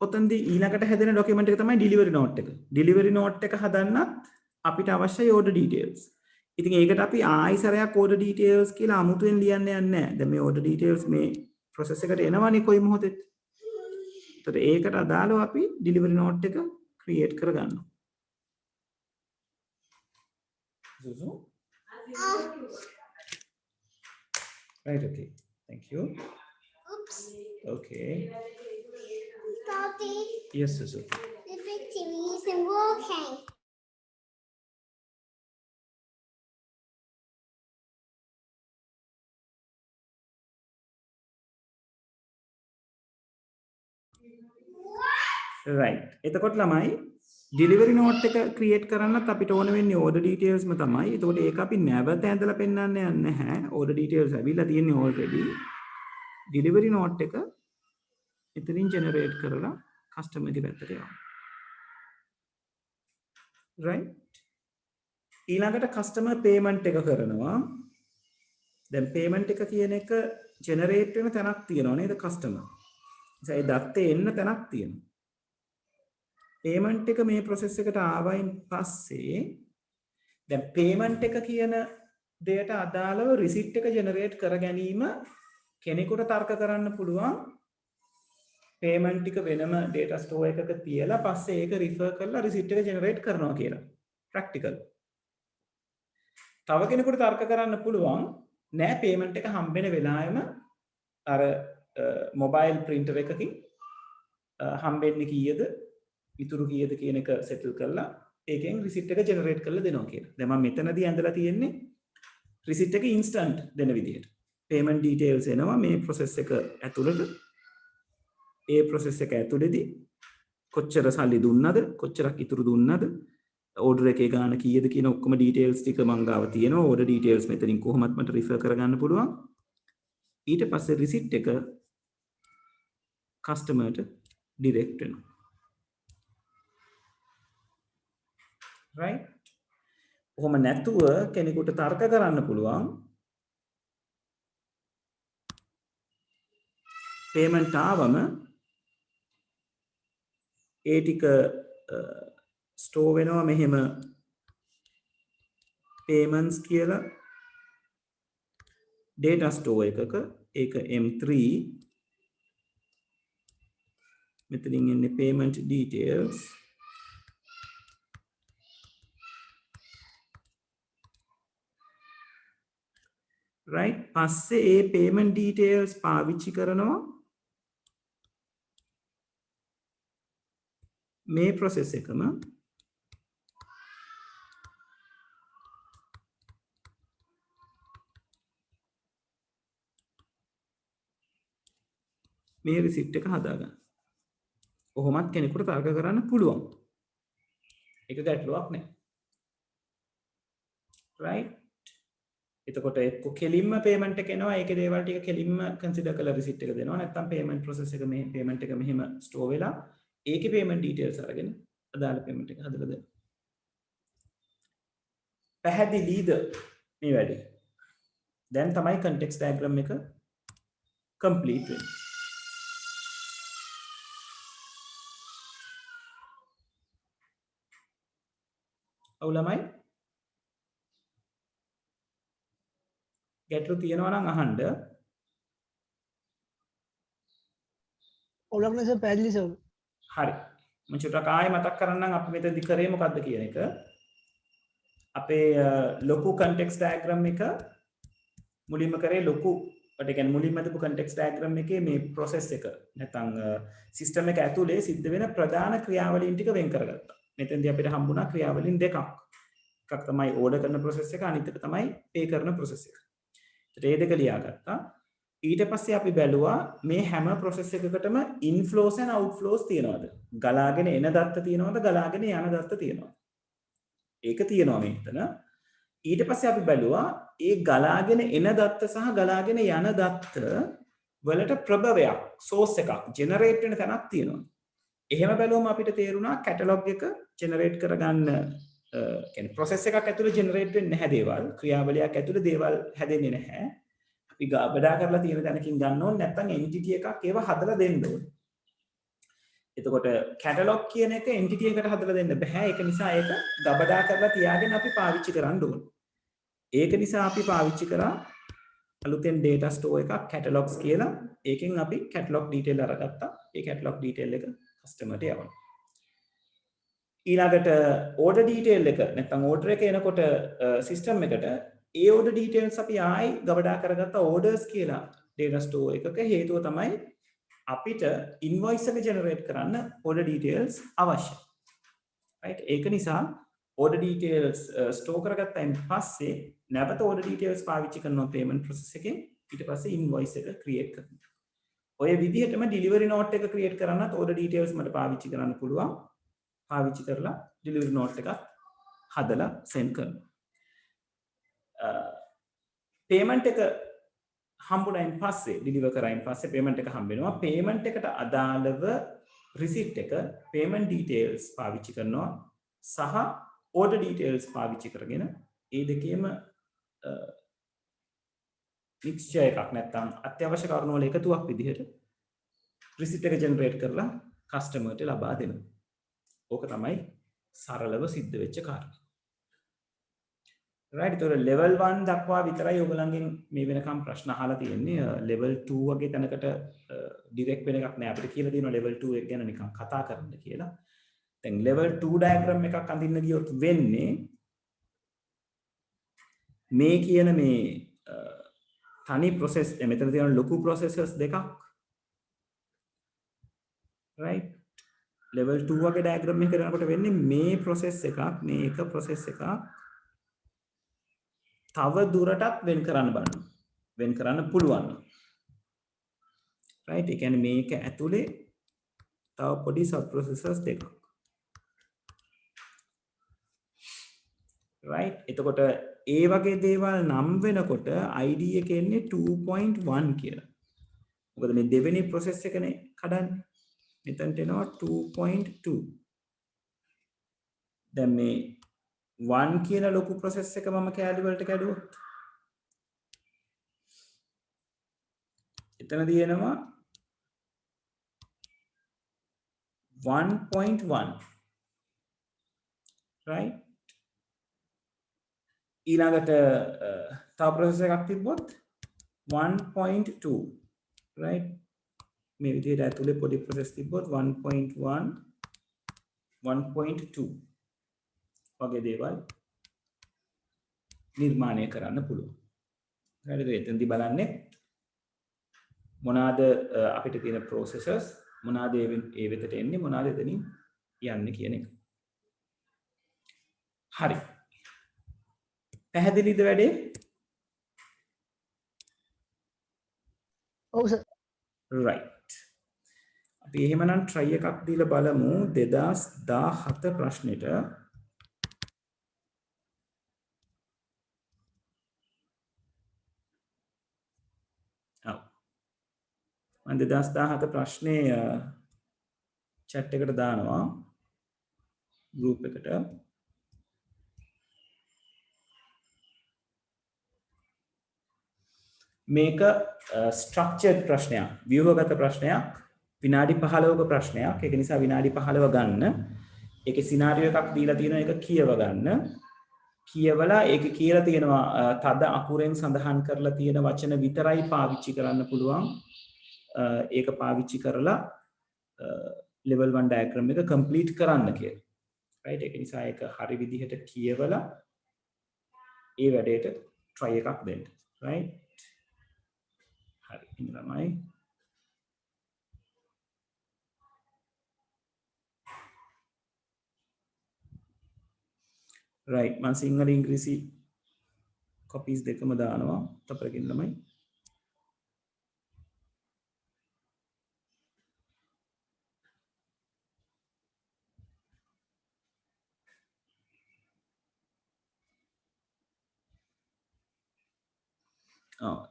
ඔතනදී ඊළඟට හැදෙන document එක තමයි delivery note එක. delivery note එක හදන්නත් අපිට අවශ්‍යයි order details. ඉතින් ඒකට අපි ආයිසරයක් order details කියලා අමුතුවෙන් ලියන්න යන්නේ නැහැ. දැන් මේ order details මේ process එකට එනවනේ කොයි මොහොතෙත්. ඒතර ඒකට අදාළව අපි delivery note එක create කරගන්නවා. Zuzu? Right, okay. Thank you. Oops. Okay. Daddy, Yes, Zuzu. the big TV isn't working. Right. එතකොට ළමයි delivery note එක create කරන්නත් අපිට ඕන වෙන්නේ order details ම තමයි. එතකොට ඒක අපි නැවත ඇඳලා පෙන්නන්න යන්නේ නැහැ. order details ඇවිල්ලා තියෙන්නේ already. delivery note එක එතනින් generate කරලා customer ගේ පැත්තට යවනවා. Right? ඊළඟට customer payment එක කරනවා. දැන් payment එක කියන එක generate වෙන තැනක් තියෙනවා නේද customer. ඒ දත්තේ එන්න තැනක් තියෙනවා. payment එක මේ process එකට ආවයින් පස්සේ දැන් payment එක කියන දෙයට අදාළව receipt එක generate කර ගැනීම කෙනෙකුට තර්ක කරන්න පුළුවන් payment ටික වෙනම data store එකක තියලා පස්සේ ඒක refer කරලා receipt එක generate කරනවා කියලා. practical. තව කෙනෙකුට තර්ක කරන්න පුළුවන් නෑ payment එක හම්බෙන වෙලාවෙම අර mobile printer එකකින් හම්බෙන්නේ කීයද ඉතුරු කීයද කියන එක settle කරලා ඒකෙන් receipt එක generate කරලා දෙනවා කියලා. දැන් මම මෙතනදී ඇඳලා තියෙන්නේ receipt එක instant දෙන විදිහට. payment details එනවා මේ process එක ඇතුළට. ඒ process එක ඇතුළේදී කොච්චර සල්ලි දුන්නද, කොච්චරක් ඉතුරු දුන්නද, order එකේ ගාන කීයද කියන ඔක්කොම details ටික මං ගාව තියෙනවා. order details මෙතනින් කොහොමත් මට refer කරගන්න පුළුවන්. ඊට පස්සේ receipt එක customer ට direct වෙනවා. Right? ඔහොම නැතුව කෙනෙකුට තර්ක කරන්න පුළුවන් payment ආවම ඒ ටික store වෙනවා මෙහෙම payments කියලා data store එකක. ඒක M3 මෙතනින් එන්නේ payment details. right? පස්සේ ඒ payment details පාවිච්චි කරනවා මේ process එකම මේ receipt එක හදාගන්න. කොහොමත් කෙනෙකුට තර්ක කරන්න පුළුවන්. ඒක ගැටලුවක් නෑ. right? එතකොට එක්ක කෙලින්ම payment එක එනවා. ඒකේ දේවල් ටික කෙලින්ම consider කරලා receipt එක දෙනවා. නැත්නම් payment process එක මේ payment එක මෙහෙම store වෙලා ඒකේ payment details අරගෙන අදාළ payment එක හදලා දෙනවා. පැහැදිලිද මේ වැඩේ? දැන් තමයි context diagram එක complete වෙන්නේ. ඔව් ළමයි ගැටලු තියෙනවා නම් අහන්න. ඔලක්න සර් පැහැදිලි සර්. හරි. මම චුට්ටක් ආයෙ මතක් කරන්නම් අපි මෙතනදි කරේ මොකද්ද කියන එක. අපේ ලොකු context diagram එක මුලින්ම කරේ ලොකු ඒ කියන්නේ මුලින්ම දීපු context diagram එකේ මේ process එක නැත්නම් system එක ඇතුලේ සිද්ධ වෙන ප්‍රධාන ක්‍රියාවලීන් ටික වෙන් කරගත්තා. මෙතෙන්දී අපිට හම්බුණා ක්‍රියාවලීන් දෙකක්. එකක් තමයි order කරන process එක, අනිත් එක තමයි pay කරන process එක. ඒ දෙක ලියාගත්තා. ඊට පස්සේ අපි බැලුවා මේ හැම process එකකටම inflows and outflows තියෙනවද? ගලාගෙන එන දත්ත තියෙනවද? ගලාගෙන යන දත්ත තියෙනවද? ඒක තියෙනවා මෙතන. ඊට පස්සේ අපි බැලුවා ඒ ගලාගෙන එන දත්ත සහ ගලාගෙන යන දත්ත වලට ප්‍රභවයක්, source එකක් generate වෙන තැනක් තියෙනවා. එහෙම බැලුවම අපිට තේරුණා catalog එක generate කරගන්න කියන්නේ process එකක් ඇතුළේ generate වෙන්නේ නැහැ දේවල්, ක්‍රියාවලියක් ඇතුළේ දේවල් හැදෙන්නේ නැහැ. අපි ගබඩා කරලා තියෙන තැනකින් ගන්න ඕනේ නැත්නම් entity එකක් ඒව හදලා දෙන්න ඕනේ. එතකොට catalog කියන එක entity එකකට හදලා දෙන්න බෑ. ඒක නිසා ඒක ගබඩා කරලා තියාගෙන අපි පාවිච්චි කරන්න ඕනේ. ඒක නිසා අපි පාවිච්චි කරා අලුතෙන් data store එකක් catalogs කියලා. ඒකෙන් අපි catalog detail අරගත්තා. ඒ catalog detail එක customer ට යවනවා. ඊළඟට order detail එක නැත්නම් order එක එනකොට system එකට ඒ order details අපි ආයි ගබඩා කරගත්ත orders කියලා data store එකක. හේතුව තමයි අපිට invoice එක generate කරන්න order details අවශ්‍යයි. right? ඒක නිසා order details store කරගත්තයින් පස්සේ නැවත order details පාවිච්චි කරනවා payment process එකේ. ඊට පස්සේ invoice එක create කරනවා. ඔය විදිහටම delivery note එක create කරන්නත් order details මට පාවිච්චි කරන්න පුළුවන්. පාවිච්චි කරලා delivery note එකක් හදලා send කරනවා. payment එක හම්බුනයින් පස්සේ deliver කරයින් පස්සේ payment එක හම්බ වෙනවා. payment එකට අදාළව receipt එක payment details පාවිච්චි කරනවා සහ order details පාවිච්චි කරගෙන ඒ දෙකේම mixture එකක් නැත්නම් අත්‍යවශ්‍ය කරුණු වල එකතුවක් විදිහට receipt එක generate කරලා customer ට ලබා දෙනවා. ඕක තමයි සරලව සිද්ධ වෙච්ච කාර්යය. right? ඒතකොට level 1 දක්වා විතරයි ඔයගලන්ගෙන් මේ වෙනකම් ප්‍රශ්න අහලා තියෙන්නේ. level 2 වගේ තැනකට direct වෙන එකක් නෑ. අපිට කියලා තියෙනවා level 2 එක ගැන නිකන් කතා කරන්න කියලා. දැන් level 2 diagram එකක් අඳින්න ගියොත් වෙන්නේ මේ කියන මේ තනි process මෙතන තියෙන ලොකු processes දෙකක්. right? level 2 වගේ diagram එක කරනකොට වෙන්නේ මේ process එකක්, මේ එක process එකක් තව දුරටත් වෙන් කරන්න බලන්න. වෙන් කරන්න පුළුවන්. right? ඒ කියන්නේ මේක ඇතුලේ තව පොඩි sub processes දෙකක්. right? එතකොට ඒ වගේ දේවල් නම් වෙනකොට ID එක එන්නේ 2.1 කියලා. මොකද මේ දෙවෙනි process එකනේ කඩන්නේ. මෙතනට එනවා 2.2. දැන් මේ 1 කියන ලොකු process එක මම කැලි වලට කැඩුවොත් එතනදී එනවා 1.1. right? ඊළඟට තව process එකක් තිබ්බොත් 1.2. right? මේ විදිහට ඇතුලේ පොඩි process තිබ්බොත් 1.1 1.2 වගේ දේවල් නිර්මාණය කරන්න පුළුවන්. හරිද? එතෙන්දී බලන්නේ මොනවාද අපිට තියෙන processes, මොනවාද ඒ වෙතට එන්නේ, මොනවාද එතනින් යන්නේ කියන එක. හරි. පැහැදිලිද වැඩේ? ඔව් සර්. right. අපි එහෙමනම් try එකක් දීලා බලමු 2017 ප්‍රශ්නෙට. මම 2017 ප්‍රශ්නේ chat එකට දානවා group එකට. මේක structured ප්‍රශ්නයක්, ව්‍යුහගත ප්‍රශ්නයක්, විනාඩි 15ක ප්‍රශ්නයක්. ඒක නිසා විනාඩි 15 ගන්න. ඒකේ සිනාරියෝ එකක් දීලා තියෙනවා, ඒක කියව ගන්න. කියවලා ඒකේ කියලා තියෙනවා තද අකුරෙන් සඳහන් කරලා තියෙන වචන විතරයි පාවිච්චි කරන්න පුළුවන්. ඒක පාවිච්චි කරලා level 1 diagram එක complete කරන්න කියලා. right? ඒක නිසා ඒක හරි විදිහට කියවලා ඒ වැඩේට try එකක් දෙන්න. right? හරි. ඉතින් ළමයි right. මම සිංහල ඉංග්‍රීසි copies දෙකම දානවා. තපරකින් ළමයි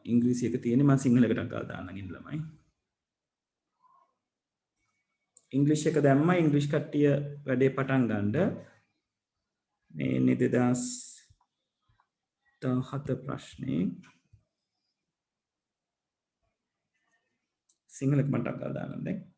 ඉංග්‍රීසි එක තියෙන්නේ මම සිංහලකට ගාලා දාන්නම් ඉන්න ළමයි. ඉංග්‍රීසි එක දැම්මා ඉංග්‍රීසි කට්ටිය වැඩේ පටන් ගන්න. මේ 2017 ප්‍රශ්නේ සිංහලට මට ගාලා දාන්නම් දැන්.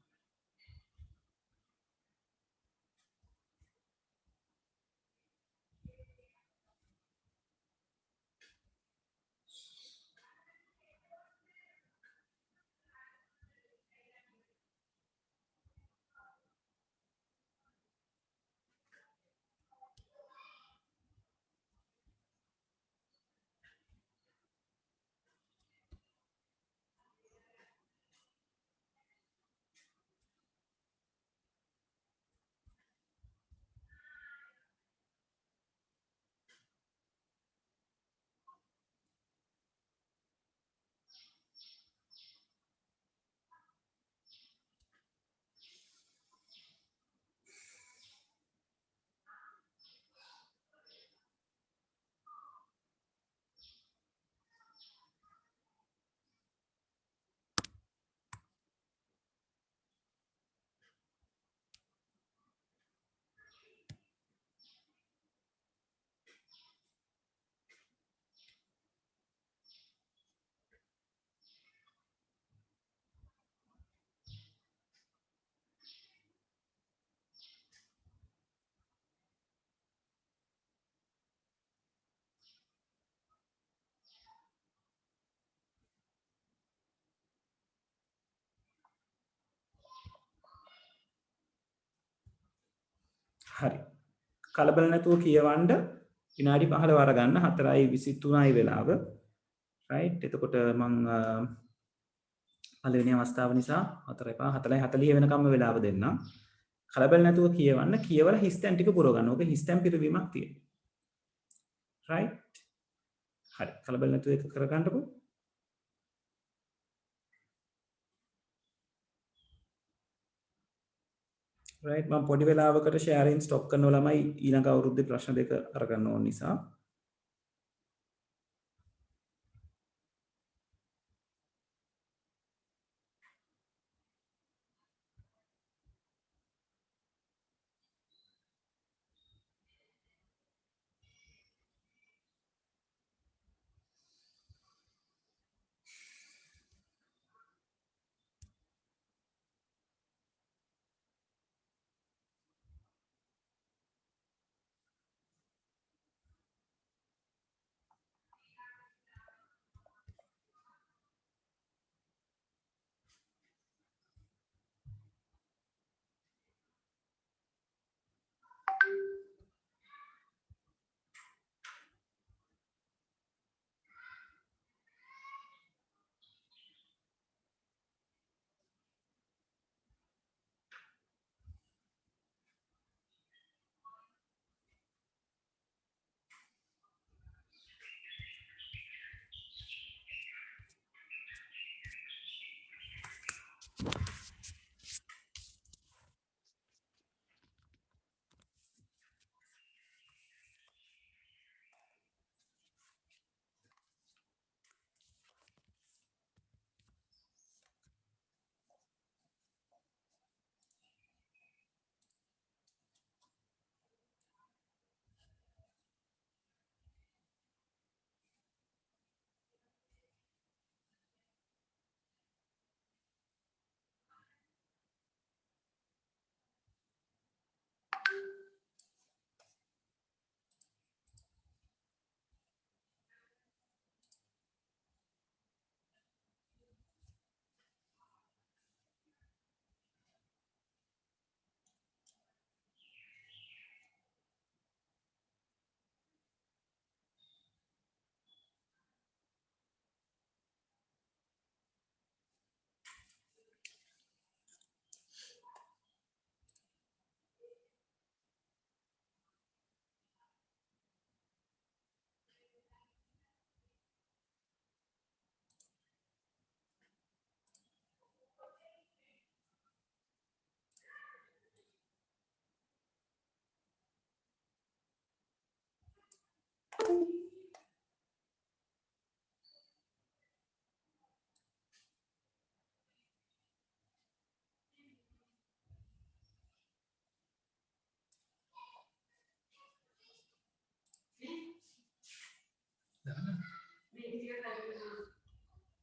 හරි. කලබල නැතුව කියවන්න විනාඩි 15 අරගන්න 4:23යි වෙලාව. රයිට්. එතකොට මම පළවෙනි අවස්ථාව නිසා 4:40 වෙනකම්ම වෙලාව දෙන්නම්. කලබල නැතුව කියවන්න කියවලා හිස්තැන් ටික පුරව ගන්න. ඕක හිස්තැන් පිරවීමක් තියෙනවා. රයිට්. හරි. කලබල නැතුව ඒක කරගන්නකො. රයිට්. මම පොඩි වෙලාවකට ෂෙයාරින් ස්ටොප් කරනවා ළමයි ඊළඟ අවුරුද්දේ ප්‍රශ්න දෙක අරගන්න ඕන නිසා.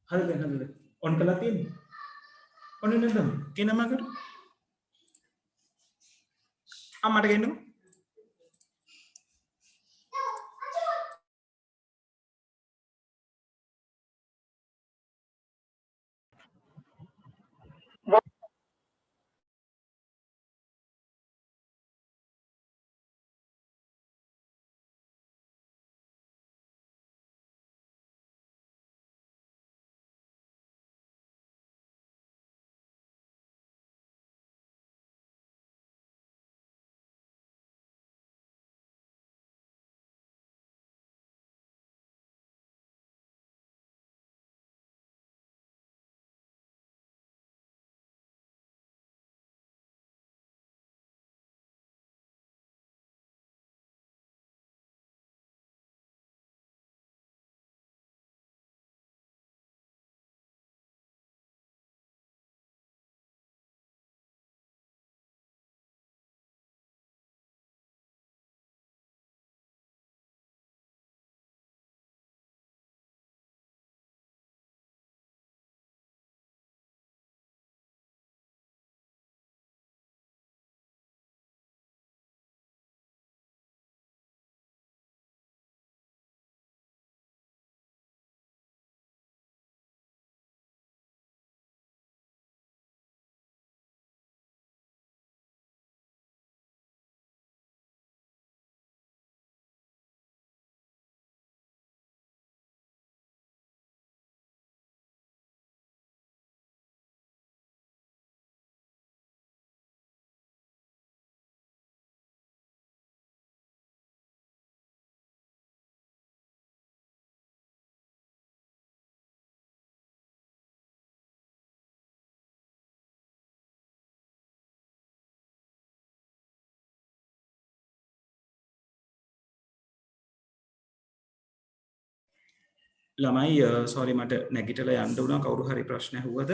හරිද ඔන් කළා තියෙන්නේ ඔන්නේ නැද්ද කියන මකට අම්මට ගෙන්නමු ළමයි සෝරි මට නැගිටලා යන්න උනා කවුරු හරි ප්‍රශ්න ඇහුවද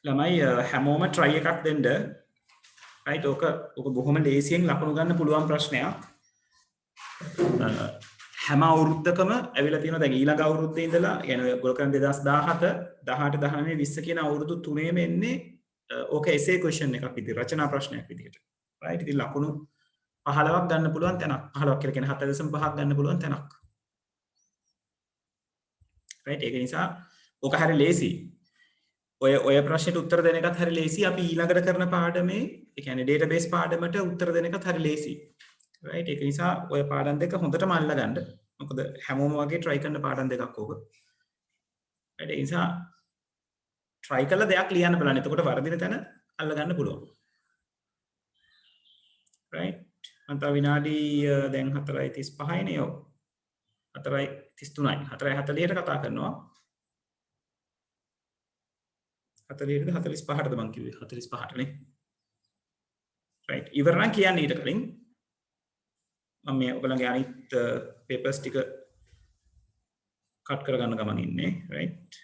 ළමයි හැමෝම try එකක් දෙන්න. right ඕක බොහොම ලේසියෙන් ලකුණු ගන්න පුළුවන් ප්‍රශ්නයක්. හැම අවුරුද්දකම ඇවිල්ලා තියෙනවා දැන් ඊළඟ අවුරුද්දේ ඉඳලා يعني ඔයගොල්ලෝ කරන 2017 18 19 20 කියන අවුරුදු තුනේම එන්නේ ඕක essay question එකක් විදිහට රචනා ප්‍රශ්නයක් විදිහට. right ඉතින් ලකුණු 15ක් ගන්න පුළුවන් තැනක් 15ක් කියලා කියන්නේ 7.5ක් ගන්න පුළුවන් තැනක්. right ඒක නිසා ඕක හරිය ලේසි. ඔය ප්‍රශ්නෙට උත්තර දෙන එකත් හරිය ලේසි. අපි ඊළඟට කරන පාඩමේ ඒ කියන්නේ database පාඩමට උත්තර දෙන එකත් හරිය ලේසි. right ඒක නිසා ඔය පාඩම් දෙක හොඳටම අල්ලගන්න. මොකද හැමෝම වගේ try කරන පාඩම් දෙකක් ඕක. right ඒ නිසා try කරලා දෙයක් ලියන්න බලන්න. එතකොට වර්ධින තැන අල්ලගන්න පුළුවන්. right මම තව විනාඩි දැන් 4:35 නේ ඔව් 4:33යි 4:40ට කතා කරනවා 40ට 45ටද මං කිව්වේ 45ට නේ right ඉවර නම් කියන්න ඊට කලින් මම මේ ඔයගලගේ අනිත් papers ටික කට් කරගන්න ගමන් ඉන්නේ right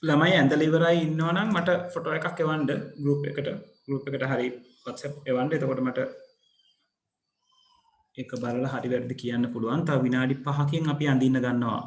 ළමයි ඇඳලා ඉවරයි ඉන්නවා නම් මට ෆොටෝ එකක් එවන්න ගෲප් එකට හරි WhatsApp එවන්න. එතකොට මට ඒක බලලා හරි වැරදි කියන්න පුළුවන්. තව විනාඩි 5කින් අපි අඳින්න ගන්නවා.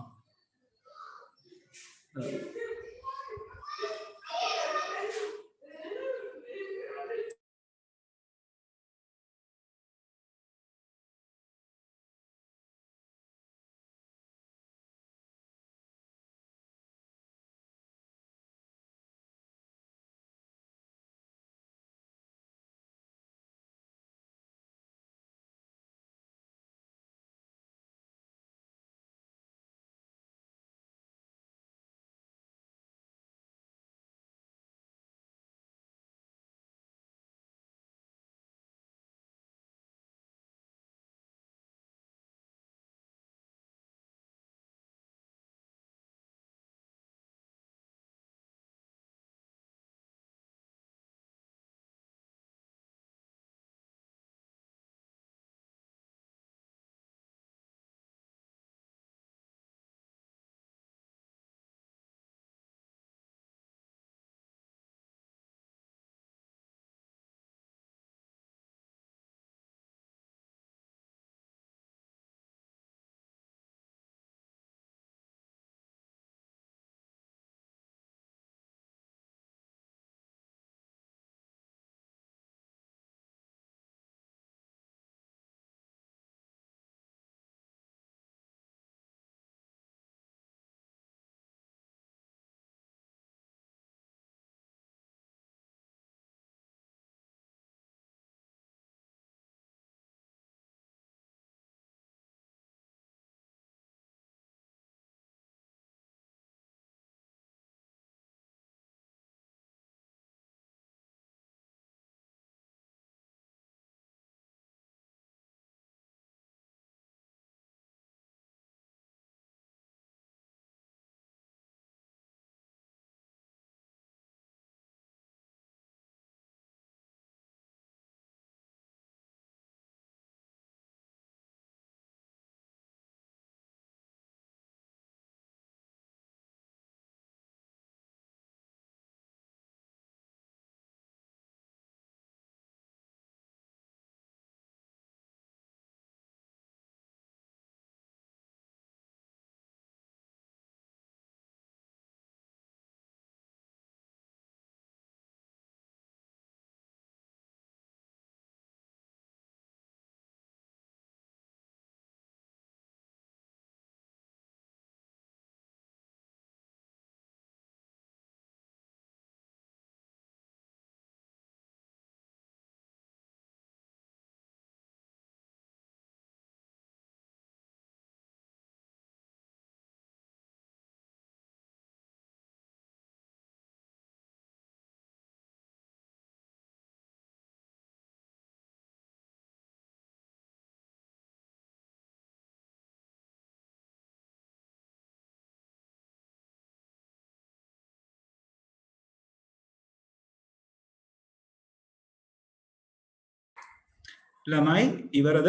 ළමයි ඉවරද?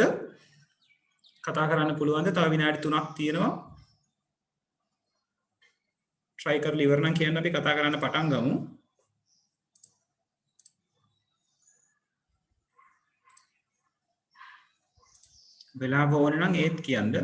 කතා කරන්න පුළුවන්ද? තව විනාඩි 3ක් තියෙනවා. try කරලා ඉවර නම් කියන්න අපි කතා කරන්න පටන් ගමු. වෙලාව ඕනේ නම් ඒත් කියන්න.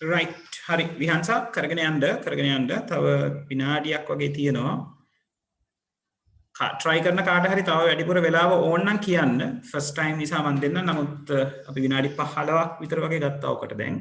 right hari විහන්සා කරගෙන යන්න තව විනාඩියක් වගේ තියෙනවා try කරන කාට හරි තව වැඩිපුර වෙලාව ඕන නම් කියන්න first time නිසා මම දෙන්න නමුත් අපි විනාඩි 15ක් විතර වගේ ගත්තා ඔකට දැන්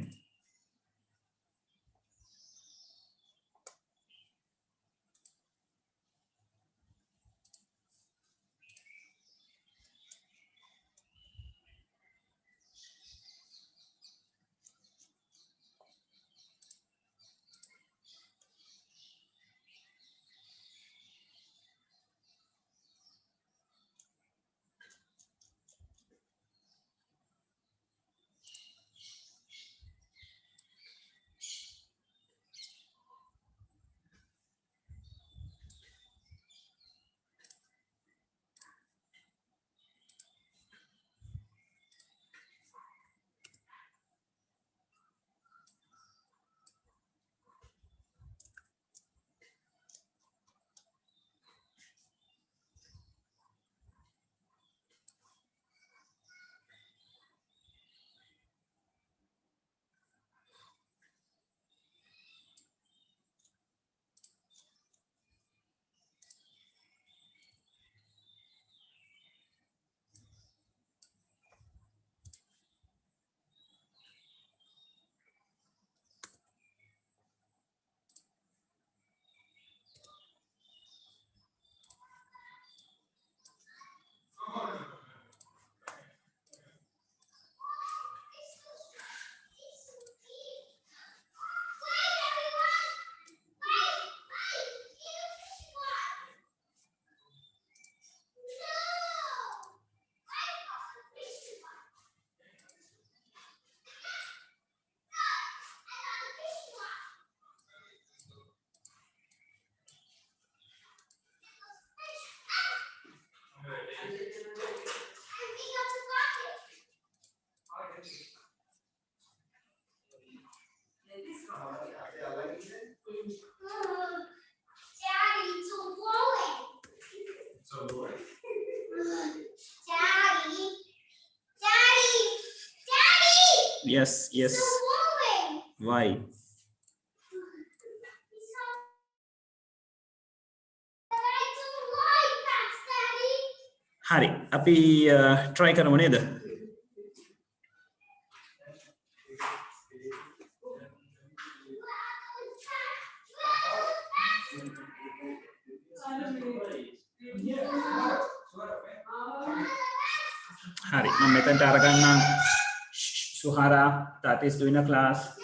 Yes. Why? hari අපි try කරමු නේද? hari මම මෙතනට අරගන්නම් Suhara that is doing a class.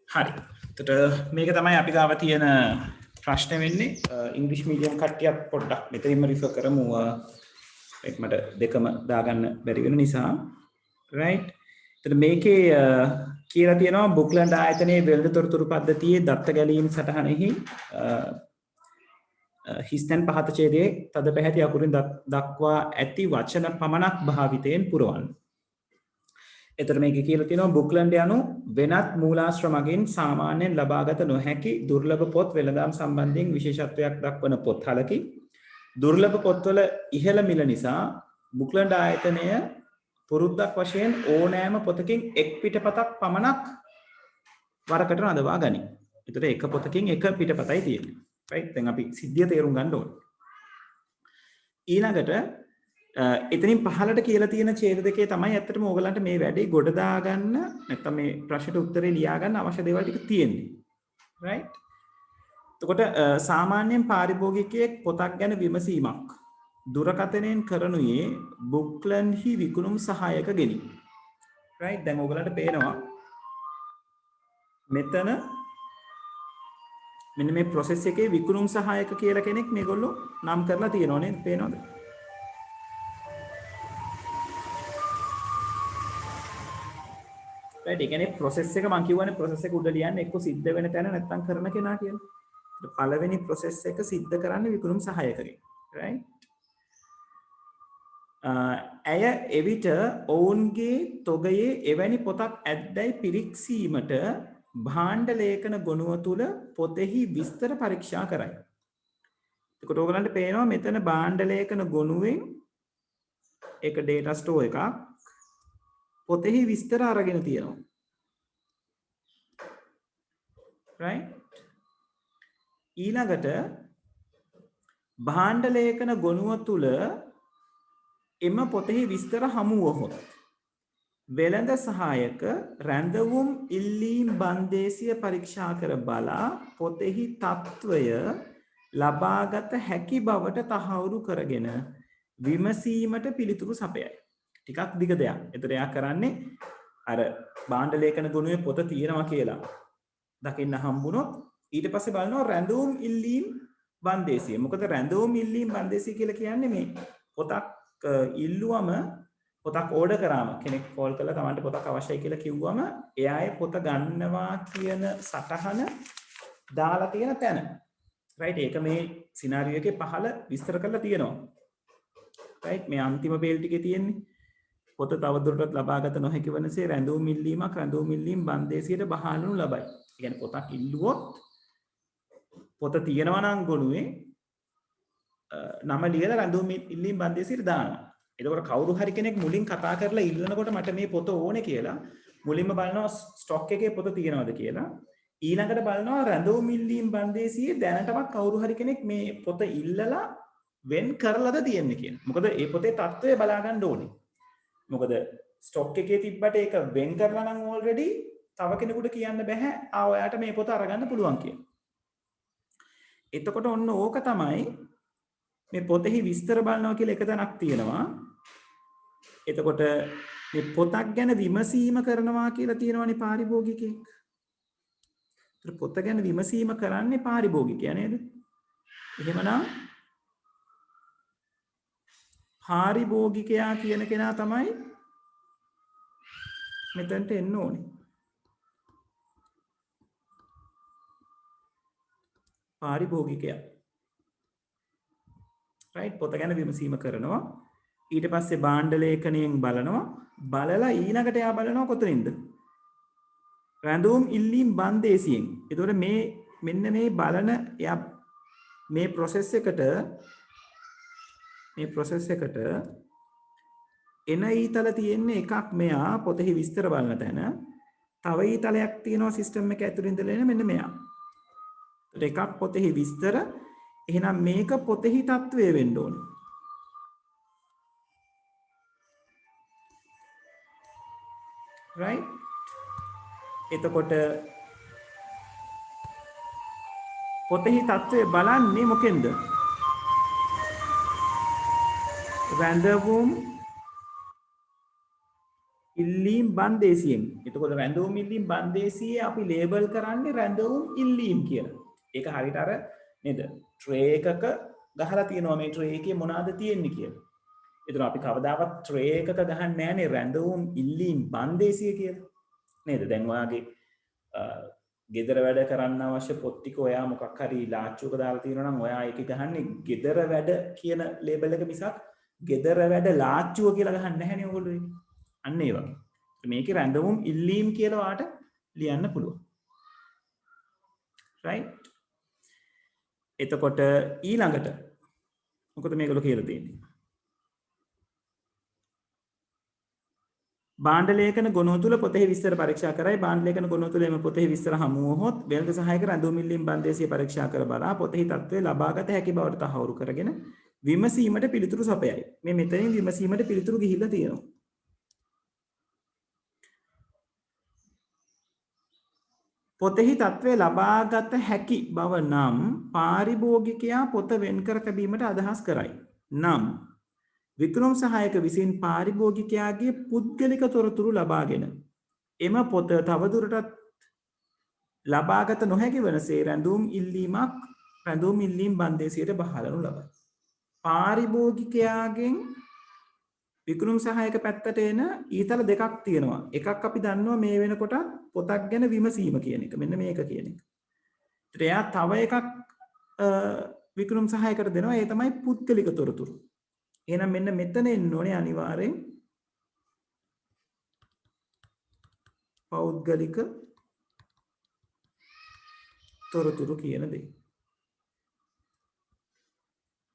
හරි. එතකොට මේක තමයි අපි ගාව තියෙන ප්‍රශ්නේ වෙන්නේ. ඉංග්‍රීසි මීඩියම් කට්ටියක් පොඩ්ඩක් මෙතනින්ම රිෆර් කරමු. ඒක මට දෙකම දාගන්න බැරි වෙන නිසා. right. එතකොට මේකේ කියලා තියෙනවා බුක්ලන්ඩ් ආයතනයේ වෙළඳ තොරතුරු පද්ධතියේ දත්ත ගැලීම් සටහනෙහි හිස්තැන් පහත ඡේදයේ තද පැහැති අකුරින් දක්වා ඇති වචන පමණක් භාවිතයෙන් පුරවන්න. එතකොට මේක කියලා තියෙනවා බුක්ලන්ඩ් යනු වෙනත් මූලාශ්‍ර මගින් සාමාන්‍යයෙන් ලබාගත නොහැකි දුර්ලභ පොත් වෙළඳාම් සම්බන්ධයෙන් විශේෂත්වයක් දක්වන පොත් හලකි. දුර්ලභ පොත්වල ඉහළ මිල නිසා බුක්ලන්ඩ් ආයතනය පුරුද්දක් වශයෙන් ඕනෑම පොතකින් එක් පිටපතක් පමණක් වරකට රඳවා ගනී. එතකොට එක පොතකින් එක පිටපතයි තියෙන්නේ. right? දැන් අපි සිද්ධිය තේරුම් ගන්න ඕනේ. ඊළඟට එතනින් පහලට කියලා තියෙන ඡේද දෙකේ තමයි ඇත්තටම ඕගලන්ට මේ වැඩේ ගොඩ දාගන්න නැත්නම් මේ ප්‍රශ්නෙට උත්තරේ ලියා ගන්න අවශ්‍ය දේවල් ටික තියෙන්නේ. right? එතකොට සාමාන්‍යයෙන් පාරිභෝගිකයෙක් පොතක් ගැන විමසීමක් දුරකථනයෙන් කරනුයේ බුක්ලන්ඩ්හි විකුණුම් සහායක ගෙනි. right? දැන් ඕගලන්ට පේනවා මෙතන මෙන්න මේ process එකේ විකුණුම් සහායක කියලා කෙනෙක් මේගොල්ලෝ නම් කරලා තියෙනවා නේද? පේනවද? right ඒ කියන්නේ process එක මම කියවනේ process එක උඩ ලියන්නේ එක්ක සිද්ධ වෙන තැන නැත්නම් කරන කෙනා කියලා. පළවෙනි process එක සිද්ධ කරන්නේ විකුණුම් සහායකගෙන් right ඇය එවිට ඔවුන්ගේ තොගයේ එවැනි පොතක් ඇද්දැයි පිරික්සීමට භාණ්ඩ ලේඛන ගොනුව තුල පොතෙහි විස්තර පරීක්ෂා කරයි. එතකොට ඔයගලන්ට පේනවා මෙතන භාණ්ඩ ලේඛන ගොනුවෙන් ඒක data store එකක් පොතෙහි විස්තර අරගෙන තියෙනවා. right ඊළඟට භාණ්ඩ ලේඛන ගොනුව තුල එම පොතෙහි විස්තර හමු වුවහොත් වෙළඳ සහායක රැඳවුම් ඉල්ලීම් බන්දේසිය පරීක්ෂා කර බලා පොතෙහි තත්වය ලබාගත හැකි බවට තහවුරු කරගෙන විමසීමට පිළිතුරු සපයයි. ටිකක් දිග දෙයක්. ඒතර එයා කරන්නේ අර භාණ්ඩ ලේඛන ගොනුවේ පොත තියෙනවා කියලා දකින්න හම්බුනොත් ඊට පස්සේ බලනවා රැඳවුම් ඉල්ලීම් බන්දේසිය. මොකද රැඳවුම් ඉල්ලීම් බන්දේසිය කියලා කියන්නේ මේ පොතක් ඉල්ලුවම පොතක් ඕඩර් කරාම කෙනෙක් කෝල් කරලා තමන්ට පොතක් අවශ්‍යයි කියලා කිව්වම එයා ඒ පොත ගන්නවා කියන සටහන දාලා තියෙන තැන. රයිට් ඒක මේ සිනාරියෝ එකේ පහළ විස්තර කරලා තියෙනවා. රයිට් මේ අන්තිම පේල් ටිකේ තියෙන්නේ පොත තවදුරටත් ලබාගත නොහැකි වනසේ රැඳවුම් ඉල්ලීමක් රැඳවුම් ඉල්ලීම් බන්දේසියට බහාලනු ලබයි. ඒ කියන්නේ පොතක් ඉල්ලුවොත් පොත තියෙනවා නම් ගොනුවේ නම ලියලා රැඳවුම් ඉල්ලීම් බන්දේසියට දානවා. එතකොට කවුරු හරි කෙනෙක් මුලින් කතා කරලා ඉල්ලනකොට මට මේ පොත ඕනේ කියලා මුලින්ම බලනවා ස්ටොක් එකේ පොත තියෙනවද කියලා. ඊළඟට බලනවා රැඳවුම් ඉල්ලීම් බන්දේසියේ දැනටමත් කවුරු හරි කෙනෙක් මේ පොත ඉල්ලලා වෙන් කරලාද තියෙන්නේ කියලා. මොකද මේ පොතේ තත්ත්වය බලා ගන්න ඕනේ. මොකද ස්ටොක් එකේ තිබ්බට ඒක වෙන් කරලා නම් ඔල්රෙඩි තව කෙනෙකුට කියන්න බෑ ඔයාට මේ පොත අරගන්න පුළුවන් කියලා. එතකොට ඔන්න ඕක තමයි මේ පොතෙහි විස්තර බලනවා කියලා එක තැනක් තියෙනවා. එතකොට මේ පොතක් ගැන විමසීම කරනවා කියලා තියෙනවනේ පාරිභෝගිකයෙක්. ඒතර පොත ගැන විමසීම කරන්නේ පාරිභෝගිකයා නේද? එහෙමනම් පාරිභෝගිකයා කියන කෙනා තමයි මෙතනට එන්න ඕනේ. පාරිභෝගිකයා right පොත ගැන විමසීම කරනවා ඊට පස්සේ භාණ්ඩ ලේඛනයෙන් බලනවා බලලා ඊළඟට එයා බලනවා කොතනින්ද රැඳවුම් ඉල්ලීම් බන්දේසියෙන්. ඒතකොට මේ මෙන්න මේ බලන එයා මේ process එකට එන ඊතල තියෙන්නේ එකක් මෙයා පොතෙහි විස්තර බලන තැන තව ඊතලයක් තියෙනවා සිස්ටම් එක ඇතුළේ ඉඳලා එන මෙන්න මෙයා. එකක් පොතෙහි විස්තර එහෙනම් මේක පොතෙහි තත්වය වෙන්න ඕනේ. right එතකොට පොතෙහි තත්වය බලන්නේ මොකෙන්ද? රැඳවුම් ඉල්ලීම් බන්දේසියෙන්. එතකොට රැඳවුම් ඉල්ලීම් බන්දේසියේ අපි ලේබල් කරන්නේ රැඳවුම් ඉල්ලීම් කියලා. ඒක හරියට අර නේද? ට්‍රේ එකක ගහලා තියෙනවා මේ ට්‍රේ එකේ මොනවාද තියෙන්නේ කියලා. ඒතර අපි කවදාවත් ට්‍රේ එකක ගහන්නේ නැහනේ රැඳවුම් ඉල්ලීම් බන්දේසිය කියලා. නේද? දැන් ඔයාගේ ගෙදර වැඩ කරන්න අවශ්‍ය පොත් ටික ඔයා මොකක් හරි ලාච්චුවක දාලා තියෙනවා නම් ඔයා ඒකේ ගහන්නේ ගෙදර වැඩ කියන ලේබල් එක මිසක් ගෙදර වැඩ ලාච්චුව කියලා ගහන්නේ නැහනේ ඔයගොල්ලෝ. අන්න ඒ වගේ. මේකේ රැඳවුම් ඉල්ලීම් කියලා වාට ලියන්න පුළුවන්. right එතකොට ඊළඟට මොකද මේගොල්ලෝ කියලා තියෙන්නේ? භාණ්ඩ ලේඛන ගොනුව තුල පොතෙහි විස්තර පරීක්ෂා කරයි. භාණ්ඩ ලේඛන ගොනුව තුල එම පොතෙහි විස්තර හමු වුවහොත් වෙළඳ සහායක රැඳවුම් ඉල්ලීම් බන්දේසිය පරීක්ෂා කර බලා පොතෙහි තත්ත්වය ලබාගත හැකි බවට තහවුරු කරගෙන විමසීමට පිළිතුරු සපයයි. මේ මෙතනින් විමසීමට පිළිතුරු ගිහිල්ලා තියෙනවා. පොතෙහි තත්ත්වය ලබාගත හැකි බව නම් පාරිභෝගිකයා පොත වෙන් කර තැබීමට අදහස් කරයි. නම් වික්‍රම සහායක විසින් පාරිභෝගිකයාගේ පුද්ගලික තොරතුරු ලබාගෙන එම පොත තවදුරටත් ලබාගත නොහැකි වනසේ රැඳවුම් ඉල්ලීම් බන්දේසියට බහලනු ලබයි. පාරිභෝගිකයාගෙන් විකුණුම් සහායක පැත්තට එන ඊතල දෙකක් තියෙනවා. එකක් අපි දන්නවා මේ වෙනකොට පොතක් ගැන විමසීම කියන එක. මෙන්න මේක කියන එක. ඒත් එයා තව එකක් විකුණුම් සහායකට දෙනවා. ඒ තමයි පුද්ගලික තොරතුරු. එහෙනම් මෙන්න මෙතන එන්න ඕනේ අනිවාර්යෙන් පෞද්ගලික තොරතුරු කියන දේ.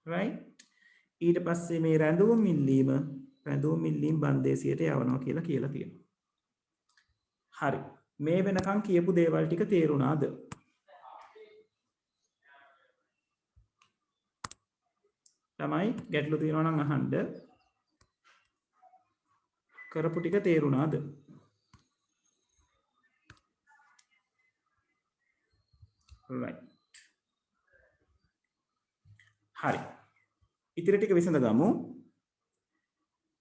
right? ඊට පස්සේ මේ රැඳවුම් ඉල්ලීම් බන්දේසියට යවනවා කියලා තියෙනවා. හරි. මේ වෙනකන් කියපු දේවල් ටික තේරුණාද? තමයි ගැටලු තියෙනවා නම් අහන්න. කරපු ටික තේරුණාද? right. හරි. ඉතිරි ටික විසඳගමු.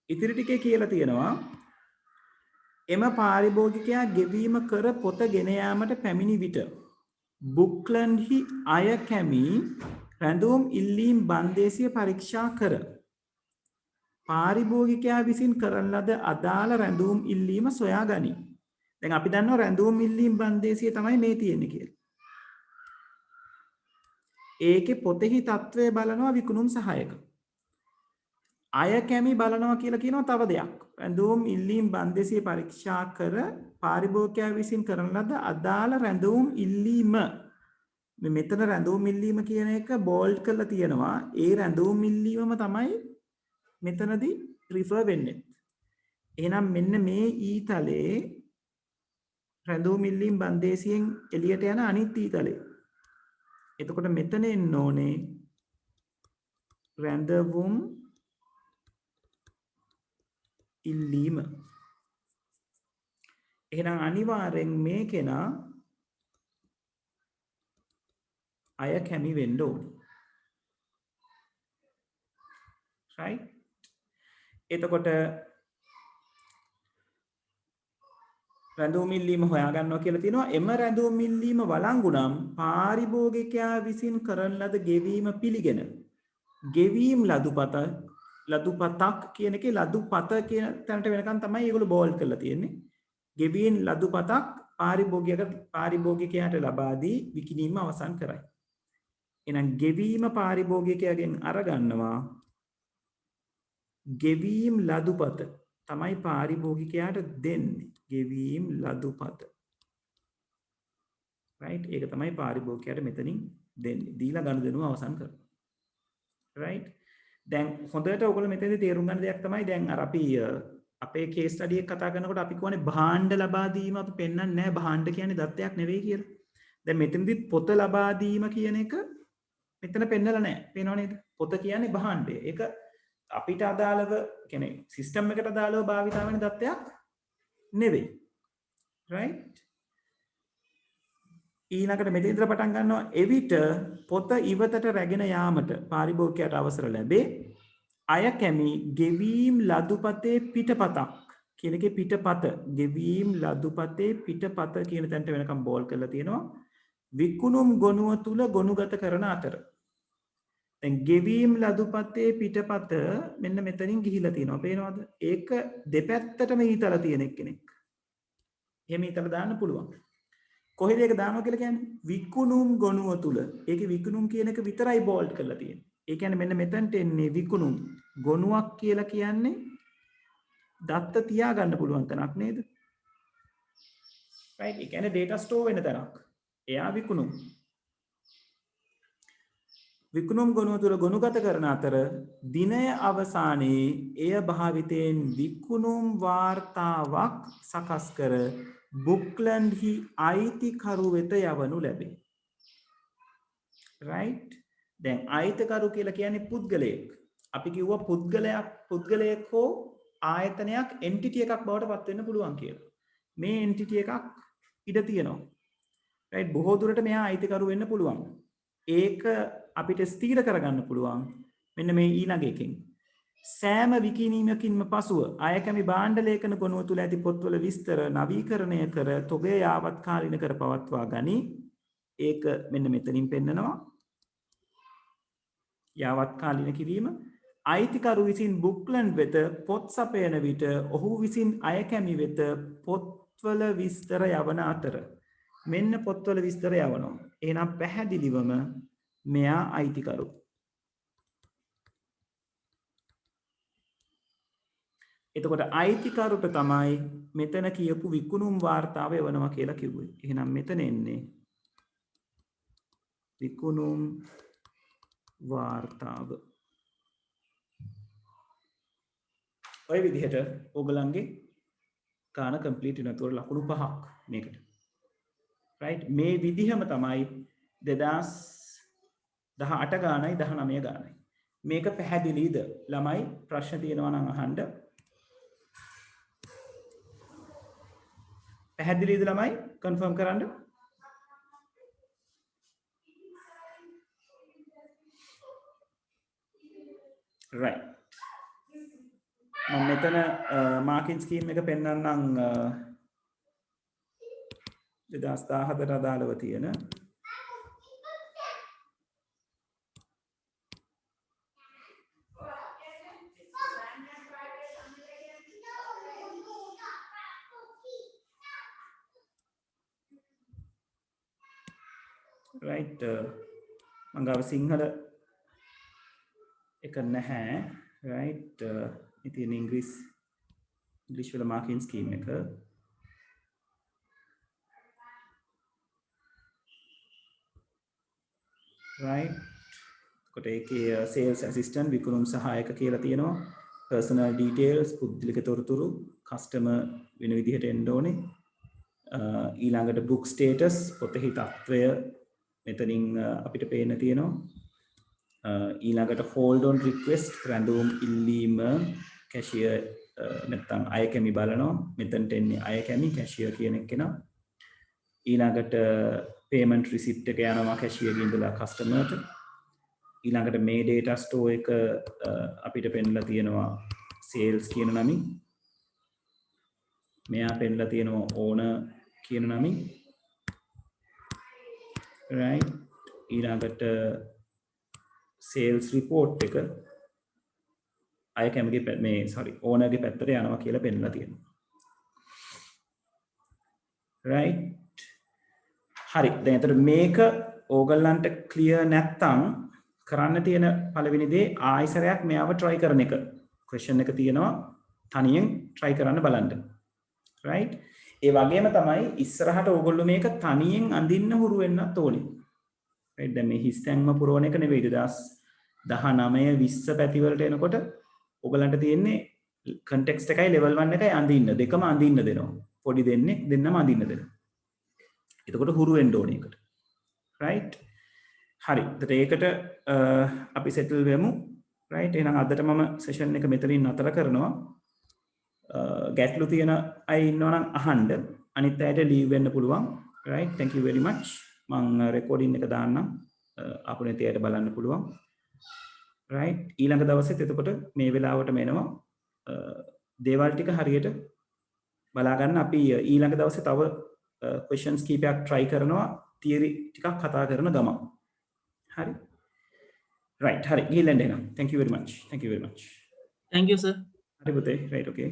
ඉතිරි ටිකේ කියලා තියෙනවා එම පාරිභෝගිකයා ගෙවීම කර පොත ගෙන යාමට පැමිණි විට බුක්ලන්හි අය කැමි රැඳවුම් ඉල්ලීම් බන්දේසිය පරීක්ෂා කර පාරිභෝගිකයා විසින් කරන ලද අදාළ රැඳවුම් ඉල්ලීම සොයා ගනී. දැන් අපි දන්නවා රැඳවුම් ඉල්ලීම් බන්දේසිය තමයි මේ තියෙන්නේ කියලා. ඒකේ පොතෙහි තත්ත්වය බලනවා විකුණුම් සහායක. අය කැමි බලනවා කියලා කියනවා තව දෙයක්. රැඳවුම් ඉල්ලීම් බන්දේසිය පරීක්ෂා කර පාරිභෝගිකයා විසින් කරන ලද අදාළ රැඳවුම් ඉල්ලීම. මෙතන රැඳවුම් ඉල්ලීම කියන එක බෝල්ඩ් කරලා තියෙනවා. ඒ රැඳවුම් ඉල්ලීමම තමයි මෙතනදී රිෆර් වෙන්නේ. එහෙනම් මෙන්න මේ ඊතලේ රැඳවුම් ඉල්ලීම් බන්දේසියෙන් එළියට යන අනිත් ඊතලේ. එතකොට මෙතන එන්න ඕනේ රැඳවුම් ඉල්ලීම. එහෙනම් අනිවාර්යෙන් මේ කෙනා අය කැමි වෙන්න ඕනේ. right? එතකොට රැඳවුම් ඉල්ලීම හොයාගන්නවා කියලා තියෙනවා. එම රැඳවුම් ඉල්ලීම වළංගු නම් පාරිභෝගිකයා විසින් කරන ලද ගෙවීම පිළිගෙන ගෙවීම් ලදුපතක් කියන එකේ ලදුපත කියන තැනට වෙනකන් තමයි ඒගොල්ලෝ බෝල්ඩ් කරලා තියෙන්නේ. ගෙවීම් ලදුපතක් පාරිභෝගිකයාට ලබා දී විකිණීම අවසන් කරයි. එහෙනම් ගෙවීම පාරිභෝගිකයාගෙන් අරගන්නවා. ගෙවීම් ලදුපත තමයි පාරිභෝගිකයාට දෙන්නේ. ගෙවීම් ලදුපත. right? ඒක තමයි පාරිභෝගිකයාට මෙතනින් දෙන්නේ. දීලා ගනුදෙනුව අවසන් කරනවා. right? දැන් හොඳට ඔයගොල්ලෝ මෙතනදී තේරුම් ගන්න දෙයක් තමයි දැන් අර අපි අපේ කේස් ස්ටඩි එක කතා කරනකොට අපි කියන්නේ භාණ්ඩ ලබා දීම අපි පෙන්වන්නේ නැහැ. භාණ්ඩ කියන්නේ දත්තයක් නෙවෙයි කියලා. දැන් මෙතනදී පොත ලබා දීම කියන එක මෙතන පෙන්නලා නැහැ. පේනව නේද? පොත කියන්නේ භාණ්ඩය. ඒක අපිට අදාළව කියන්නේ සිස්ටම් එකට අදාළව භාවිත වෙන දත්තයක් නෙවෙයි. right? ඊළඟට මෙතන ඉඳලා පටන් ගන්නවා එවිට පොත ඉවතට රැගෙන යාමට පාරිභෝගිකයාට අවසර ලැබේ. අය කැමි ගෙවීම් ලදුපතේ පිටපතක් කියන එකේ පිටපත ගෙවීම් ලදුපතේ පිටපත කියන තැනට වෙනකම් බෝල් කරලා තියෙනවා. විකුණුම් ගොනුව තුල ගොනුගත කරන අතර දැන් ගෙවීම් ලදුපතේ පිටපත මෙන්න මෙතනින් ගිහිලා තියෙනවා. පේනවද? ඒක දෙපැත්තටම ඊතල තියෙන කෙනෙක්. එහෙම ඊතල දාන්න පුළුවන්. කොහෙද ඒක දානවා කියලා කියන්නේ? විකුණුම් ගොනුව තුල. ඒකේ විකුණුම් කියන එක විතරයි බෝල්ඩ් කරලා තියෙන්නේ. ඒ කියන්නේ මෙන්න මෙතනට එන්නේ විකුණුම්. ගොනුවක් කියලා කියන්නේ දත්ත තියා ගන්න පුළුවන් තැනක් නේද? right? ඒ කියන්නේ data store වෙන තැනක්. එයා විකුණුම්. විකුණුම් ගොනුව තුල ගොනුගත කරන අතර දිනය අවසානයේ එය භාවිතයෙන් විකුණුම් වාර්තාවක් සකස් කර බුක්ලන්හි අයිතිකරු වෙත යවනු ලැබේ. right? දැන් අයිතිකරු කියලා කියන්නේ පුද්ගලයෙක්. අපි කිව්වා පුද්ගලයෙක් හෝ ආයතනයක් entity එකක් බවට පත් වෙන්න පුළුවන් කියලා. මේ entity එකක් ඉඩ තියෙනවා. right? බොහෝ දුරට මෙයා අයිතිකරු වෙන්න පුළුවන්. ඒක අපිට ස්ථීර කරගන්න පුළුවන් මෙන්න මේ ඊළඟ එකෙන්. සෑම විකිණීමකින්ම පසුව අයකැමි භාණ්ඩ ලේඛන ගොනුව තුල ඇති පොත්වල විස්තර නවීකරණය කර තොගය යාවත්කාලින කර පවත්වා ගනි. ඒක මෙන්න මෙතනින් පෙන්නනවා. යාවත්කාලින කිරීම අයිතිකරු විසින් බුක්ලන්ඩ් වෙත පොත් සපයන විට ඔහු විසින් අය කැමි වෙත පොත්වල විස්තර යවන අතර මෙන්න පොත්වල විස්තර යවනවා. එහෙනම් පැහැදිලිවම මෙයා අයිතිකරු. එතකොට අයිතිකරුට තමයි මෙතන කියපු විකුණුම් වාර්තාව එවනවා කියලා කිව්වේ. එහෙනම් මෙතන එන්නේ විකුණුම් වාර්තාව. ඔය විදිහට ඔයගලන්ගේ ගාන කම්ප්ලීට් වෙනවා. ඒතකොට ලකුණු 5ක් මේකට. right මේ විදිහම තමයි 2018 ගානයි 19 ගානයි. මේක පැහැදිලිද? ළමයි ප්‍රශ්න තියෙනවා නම් අහන්න. පැහැදිලිද ළමයි? කන්ෆර්ම් කරන්න. right මම මෙතන මාකින් ස්කීම් එක පෙන්වන්නම් 2017ට අදාළව තියෙන right මම ගාව සිංහල එක නැහැ right ඉතින් ඉංග්‍රීසි වල මාකින් ස්කීම් එක right කොට ඒකේ sales assistant විකුණුම් සහායක කියලා තියෙනවා personal details පුද්ගලික තොරතුරු customer වෙන විදිහට එන්න ඕනේ ඊළඟට book status පොතෙහි තත්ත්වය මෙතනින් අපිට පේන්න තියෙනවා ඊළඟට hold on request රැඳවුම් ඉල්ලීම cashier නැත්නම් අය කැමි බලනවා මෙතනට එන්නේ අය කැමි cashier කියන කෙනා ඊළඟට payment receipt එක යනවා cashier ගේ ඉඳලා customer ට ඊළඟට මේ data store එක අපිට පෙන්නලා තියෙනවා sales කියන නමින් මෙයා පෙන්නලා තියෙනවා owner කියන නමින් right ඊළඟට sales report එක අය කැමගේ මේ sorry owner ගේ පැත්තට යනවා කියලා පෙන්නලා තියෙනවා right හරි දැන් එතකොට මේක ඕගලන්ට ක්ලියර් නැත්තම් කරන්න තියෙන පළවෙනි දේ ආයෙසරයක් මෙයාව try කරන එක question එක තියෙනවා තනියෙන් try කරන්න බලන්න right ඒ වගේම තමයි ඉස්සරහට ඕගොල්ලෝ මේක තනියෙන් අඳින්න හුරු වෙන්නත් ඕනේ right දැන් මේ හිස්තැන්ම පුරවන එක නෙවෙයි 2019 20 පැති වලට එනකොට ඕගලන්ට තියෙන්නේ context එකයි level 1 එකයි අඳින්න දෙකම අඳින්න දෙනවා පොඩි දෙන්නම අඳින්න දෙනවා එතකොට හුරු වෙන්න ඕනේ ඒකට right හරි ඒකට අපි settle වෙමු right එහෙනම් අදට මම session එක මෙතනින් නතර කරනවා ගැටලු තියෙන අය ඉන්නවා නම් අහන්න අනිත් අයට leave වෙන්න පුළුවන් right thank you very much මම recording එක දාන්නම් ආපු නැති අයට බලන්න පුළුවන් right ඊළඟ දවසෙත් එතකොට මේ වෙලාවටම එනවා දේවල් ටික හරියට බලා ගන්න අපි ඊළඟ දවසේ තව questions කීපයක් try කරනවා theory ටිකක් කතා කරන ගමන් hari right hari gillen dena thank you very much thank you sir hari puthe right okay